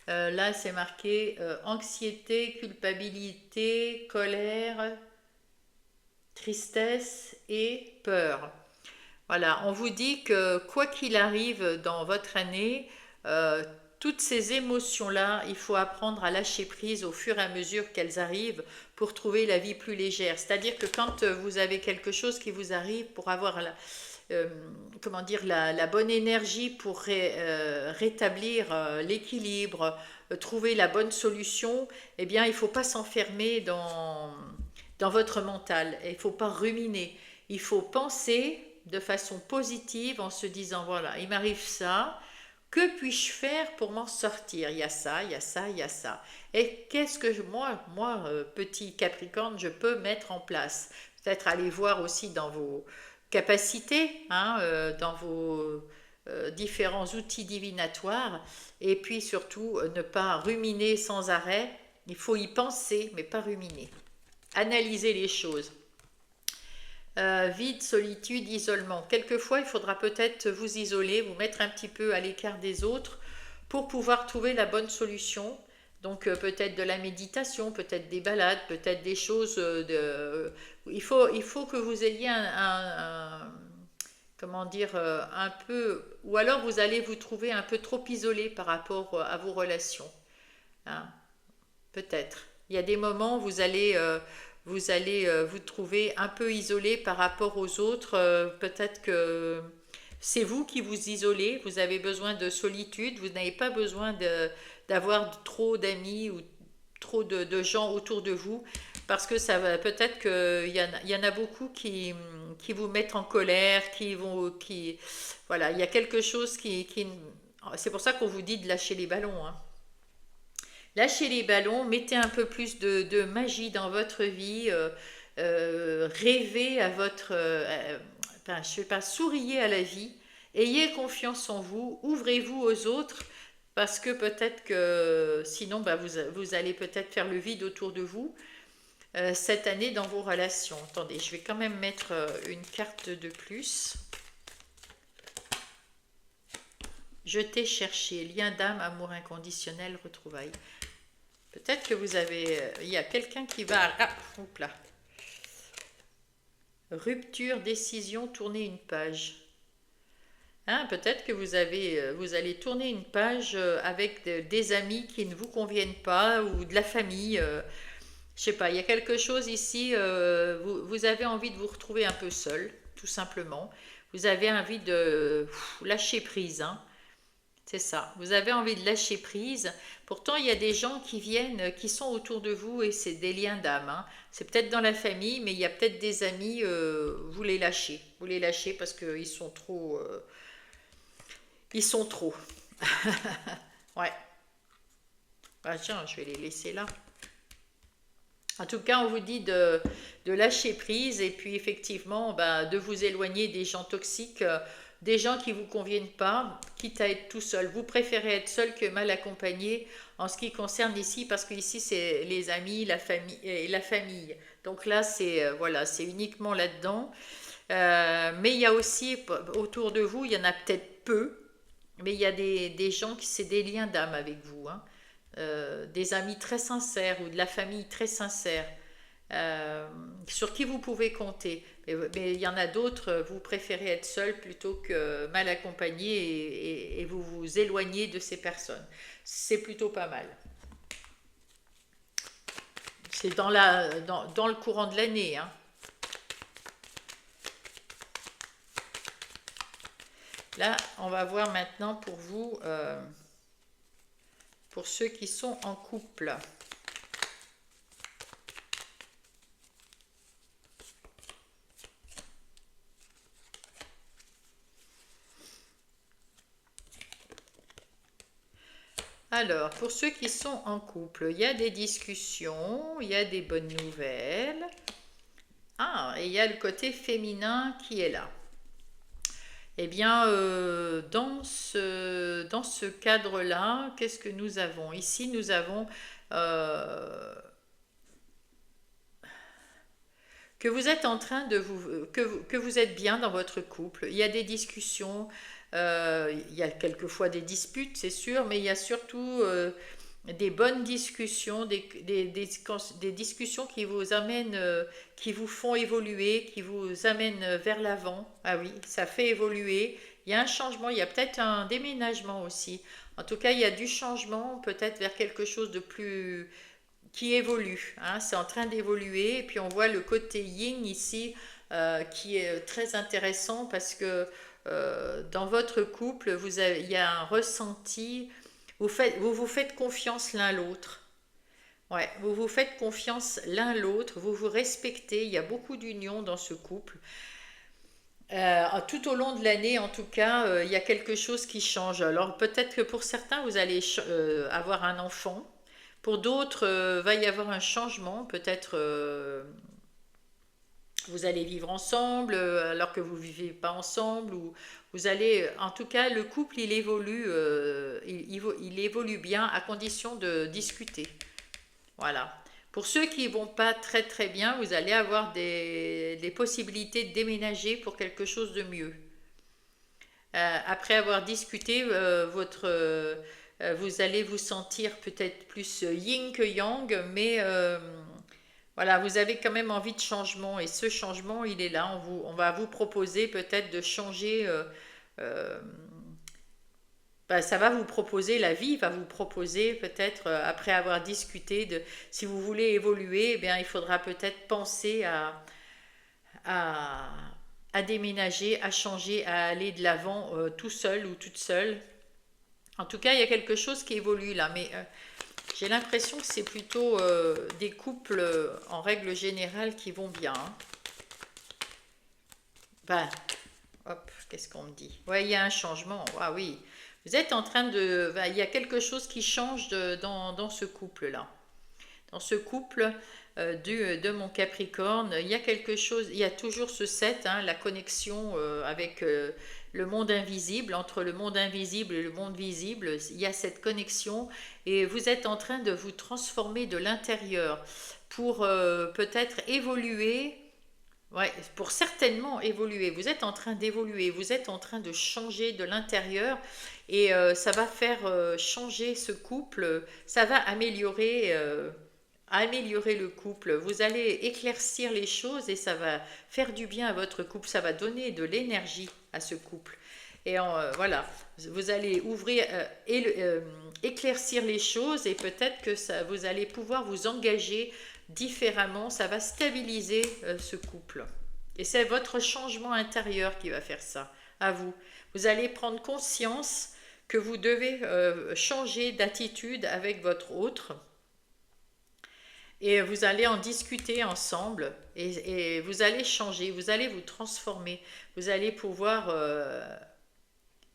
A: Là, c'est marqué anxiété, culpabilité, colère, tristesse et peur. Voilà, on vous dit que quoi qu'il arrive dans votre année, toutes ces émotions-là, il faut apprendre à lâcher prise au fur et à mesure qu'elles arrivent pour trouver la vie plus légère. C'est-à-dire que quand vous avez quelque chose qui vous arrive, pour avoir comment dire, la bonne énergie pour rétablir l'équilibre, trouver la bonne solution, eh bien, il ne faut pas s'enfermer dans votre mental. Il ne faut pas ruminer. Il faut penser de façon positive en se disant, voilà, il m'arrive ça, que puis-je faire pour m'en sortir? Il y a ça, il y a ça, il y a ça. Et qu'est-ce que moi, petit Capricorne, je peux mettre en place? Peut-être aller voir aussi dans vos capacités, hein, dans vos différents outils divinatoires, et puis surtout ne pas ruminer sans arrêt. Il faut y penser, mais pas ruminer. Analyser les choses. Vide, solitude, isolement. Quelquefois, il faudra peut-être vous isoler, vous mettre un petit peu à l'écart des autres pour pouvoir trouver la bonne solution. Donc peut-être de la méditation, peut-être des balades, peut-être des choses il faut que vous ayez comment dire, un peu... Ou alors vous allez vous trouver un peu trop isolé par rapport à vos relations, hein. Peut-être. Il y a des moments où vous allez vous trouver un peu isolé par rapport aux autres. Peut-être que c'est vous qui vous isolez. Vous avez besoin de solitude. Vous n'avez pas besoin d'avoir trop d'amis ou trop de gens autour de vous. Parce que ça va peut-être qu'il y en a beaucoup qui vous mettent en colère, voilà, il y a quelque chose c'est pour ça qu'on vous dit de lâcher les ballons, hein. Lâchez les ballons, mettez un peu plus de magie dans votre vie, rêvez à enfin, je sais pas, souriez à la vie, ayez confiance en vous, ouvrez-vous aux autres, parce que peut-être que sinon bah, vous allez peut-être faire le vide autour de vous. cette année dans vos relations. Attendez, je vais quand même mettre une carte de plus. Je t'ai cherché, lien d'âme, amour inconditionnel, retrouvailles. Peut-être que vous avez... il y a quelqu'un qui va... Ah, oups là. Rupture, décision, tourner une page. Hein, peut-être que vous allez tourner une page avec des amis qui ne vous conviennent pas ou de la famille. Je sais pas, il y a quelque chose ici. Vous avez envie de vous retrouver un peu seul, tout simplement. Vous avez envie de lâcher prise, hein. C'est ça. Vous avez envie de lâcher prise. Pourtant, il y a des gens qui viennent, qui sont autour de vous et c'est des liens d'âme, hein. C'est peut-être dans la famille, mais il y a peut-être des amis, vous les lâchez. Vous les lâchez parce qu'ils sont trop... ils sont trop. Ouais. Ah, tiens, je vais les laisser là. En tout cas, on vous dit de lâcher prise et puis effectivement de vous éloigner des gens toxiques, des gens qui ne vous conviennent pas, quitte à être tout seul. Vous préférez être seul que mal accompagné en ce qui concerne ici, parce que ici c'est les amis, la famille et la famille. Donc là, c'est voilà, c'est uniquement là-dedans. Mais il y a aussi autour de vous, il y en a peut-être peu, mais il y a des gens qui c'est des liens d'âme avec vous, hein. Des amis très sincères ou de la famille très sincère, sur qui vous pouvez compter. Mais il y en a d'autres, vous préférez être seul plutôt que mal accompagné et vous vous éloignez de ces personnes. C'est plutôt pas mal. C'est dans le courant de l'année, hein. Là, on va voir maintenant pour vous, pour ceux qui sont en couple. Alors, pour ceux qui sont en couple, il y a des discussions, il y a des bonnes nouvelles. Ah, et il y a le côté féminin qui est là. Eh bien, dans ce cadre-là, qu'est-ce que nous avons? Ici, nous avons que vous êtes en train de que vous êtes bien dans votre couple. Il y a des discussions, il y a quelquefois des disputes, c'est sûr, mais il y a surtout des bonnes discussions, des discussions qui vous amènent, qui vous font évoluer, qui vous amènent vers l'avant. Ah oui, ça fait évoluer. Il y a un changement, il y a peut-être un déménagement aussi. En tout cas, il y a du changement, peut-être vers quelque chose de plus qui évolue, hein. C'est en train d'évoluer. Et puis on voit le côté yin ici, qui est très intéressant parce que dans votre couple, il y a un ressenti. Vous vous faites confiance l'un l'autre. Ouais, vous vous faites confiance l'un l'autre, vous vous respectez, il y a beaucoup d'union dans ce couple. Tout au long de l'année, en tout cas, il y a quelque chose qui change. Alors peut-être que pour certains, vous allez avoir un enfant. Pour d'autres, va y avoir un changement. Peut-être vous allez vivre ensemble alors que vous ne vivez pas ensemble. Ou vous allez, en tout cas, le couple, il évolue, il évolue bien à condition de discuter. Voilà. Pour ceux qui ne vont pas très très bien, vous allez avoir des possibilités de déménager pour quelque chose de mieux. Après avoir discuté, vous allez vous sentir peut-être plus yin que yang, mais voilà, vous avez quand même envie de changement et ce changement, il est là. On va vous proposer peut-être de changer. Euh, Ça va vous proposer, la vie va vous proposer peut-être, après avoir discuté de si vous voulez évoluer, eh bien, il faudra peut-être penser à, à déménager, à changer, à aller de l'avant tout seul ou toute seule. En tout cas, il y a quelque chose qui évolue là, mais j'ai l'impression que c'est plutôt des couples en règle générale qui vont bien, hein. Ben, hop, qu'est-ce qu'on me dit? Ouais, il y a un changement. Ah oui, vous êtes en train de... ben, il y a quelque chose qui change dans ce couple-là. Dans ce couple de mon Capricorne, il y a quelque chose, il y a toujours ce 7, hein, la connexion avec le monde invisible. Entre le monde invisible et le monde visible, il y a cette connexion et vous êtes en train de vous transformer de l'intérieur pour peut-être évoluer. Ouais, pour certainement évoluer. Vous êtes en train d'évoluer, vous êtes en train de changer de l'intérieur et ça va faire changer ce couple, ça va améliorer le couple. Vous allez éclaircir les choses et ça va faire du bien à votre couple, ça va donner de l'énergie à ce couple. Et voilà, vous allez ouvrir, éclaircir les choses et peut-être que ça, vous allez pouvoir vous engager différemment, ça va stabiliser ce couple. Et c'est votre changement intérieur qui va faire ça, à vous. Vous allez prendre conscience que vous devez changer d'attitude avec votre autre et vous allez en discuter ensemble et vous allez changer, vous allez vous transformer, vous allez pouvoir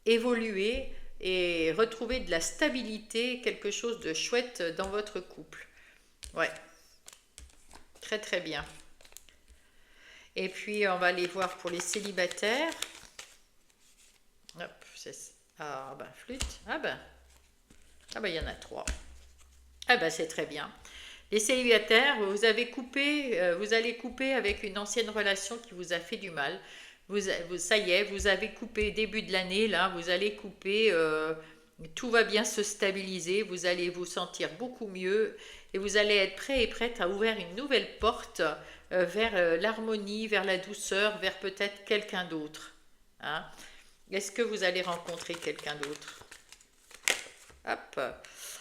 A: évoluer et retrouver de la stabilité, quelque chose de chouette dans votre couple. Ouais, très très bien. Et puis on va aller voir pour les célibataires. Hop, ah ben flûte. Ah ben il y en a 3. Ah ben c'est très bien. Les célibataires, vous allez couper avec une ancienne relation qui vous a fait du mal. Ça y est, vous avez coupé début de l'année, là, vous allez couper, tout va bien se stabiliser, vous allez vous sentir beaucoup mieux et vous allez être prêt et prête à ouvrir une nouvelle porte vers l'harmonie, vers la douceur, vers peut-être quelqu'un d'autre. Hein. Est-ce que vous allez rencontrer quelqu'un d'autre? Hop.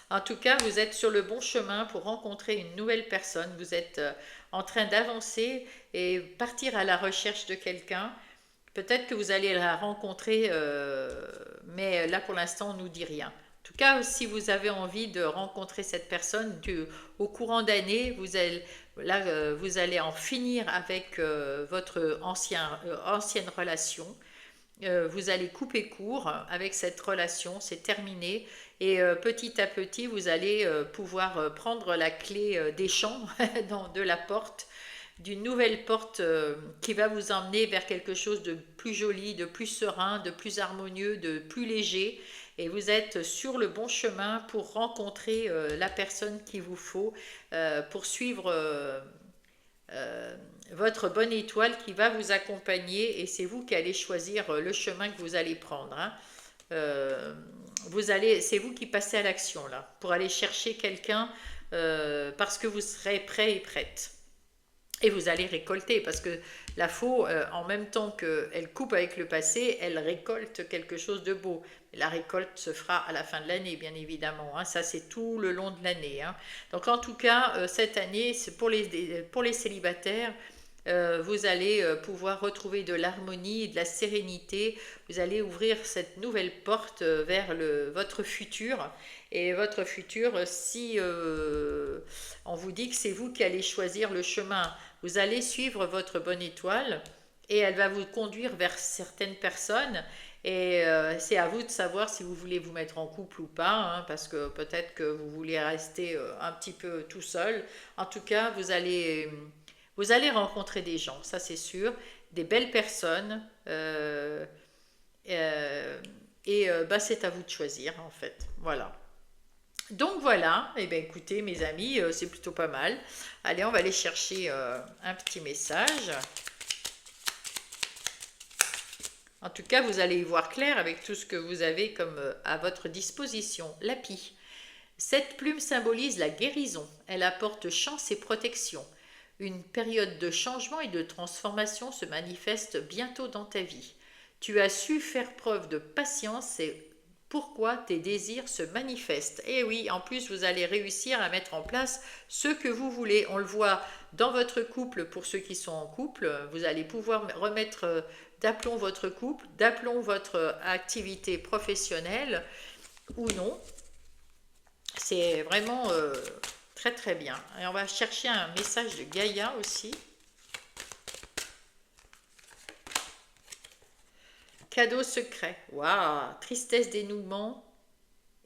A: En tout cas, vous êtes sur le bon chemin pour rencontrer une nouvelle personne. Vous êtes en train d'avancer et partir à la recherche de quelqu'un. Peut-être que vous allez la rencontrer, mais là pour l'instant on ne nous dit rien. En tout cas, si vous avez envie de rencontrer cette personne au courant d'année, vous allez en finir avec votre ancienne relation. Vous allez couper court avec cette relation, c'est terminé. Et petit à petit, vous allez pouvoir prendre la clé des champs de la porte, d'une nouvelle porte qui va vous emmener vers quelque chose de plus joli, de plus serein, de plus harmonieux, de plus léger. Et vous êtes sur le bon chemin pour rencontrer la personne qu'il vous faut, pour suivre votre bonne étoile qui va vous accompagner et c'est vous qui allez choisir le chemin que vous allez prendre. Hein. C'est vous qui passez à l'action là, pour aller chercher quelqu'un parce que vous serez prêt et prête. Et vous allez récolter, parce que la faux, en même temps qu'elle coupe avec le passé, elle récolte quelque chose de beau. La récolte se fera à la fin de l'année, bien évidemment. Hein. Ça, c'est tout le long de l'année. Hein. Donc, en tout cas, cette année, c'est pour les célibataires, vous allez pouvoir retrouver de l'harmonie et de la sérénité. Vous allez ouvrir cette nouvelle porte vers votre futur. Et votre futur, si on vous dit que c'est vous qui allez choisir le chemin, vous allez suivre votre bonne étoile et elle va vous conduire vers certaines personnes. Et c'est à vous de savoir si vous voulez vous mettre en couple ou pas, hein, parce que peut-être que vous voulez rester un petit peu tout seul. En tout cas, vous allez rencontrer des gens, ça c'est sûr, des belles personnes. C'est à vous de choisir en fait. Voilà. Donc voilà, et bien écoutez mes amis, c'est plutôt pas mal. Allez, on va aller chercher un petit message. En tout cas, vous allez y voir clair avec tout ce que vous avez comme à votre disposition. L'api. Cette plume symbolise la guérison. Elle apporte chance et protection. Une période de changement et de transformation se manifeste bientôt dans ta vie. Tu as su faire preuve de patience et pourquoi tes désirs se manifestent. Et oui, en plus, vous allez réussir à mettre en place ce que vous voulez. On le voit dans votre couple, pour ceux qui sont en couple, vous allez pouvoir remettre d'aplomb votre couple, d'aplomb votre activité professionnelle ou non. C'est vraiment très très bien. Et on va chercher un message de Gaïa aussi. Cadeau secret, waouh, tristesse dénouement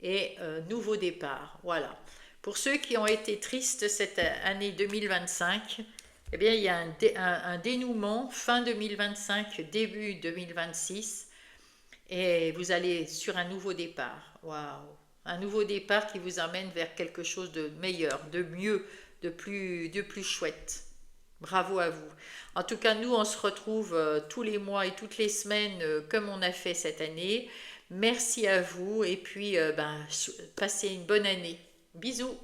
A: et nouveau départ, voilà. Pour ceux qui ont été tristes cette année 2025, eh bien il y a un dénouement fin 2025, début 2026. et vous allez sur un nouveau départ. Waouh! Un nouveau départ qui vous amène vers quelque chose de meilleur, de mieux, de plus chouette. Bravo à vous. En tout cas, nous, on se retrouve tous les mois et toutes les semaines comme on a fait cette année. Merci à vous et puis passez une bonne année. Bisous.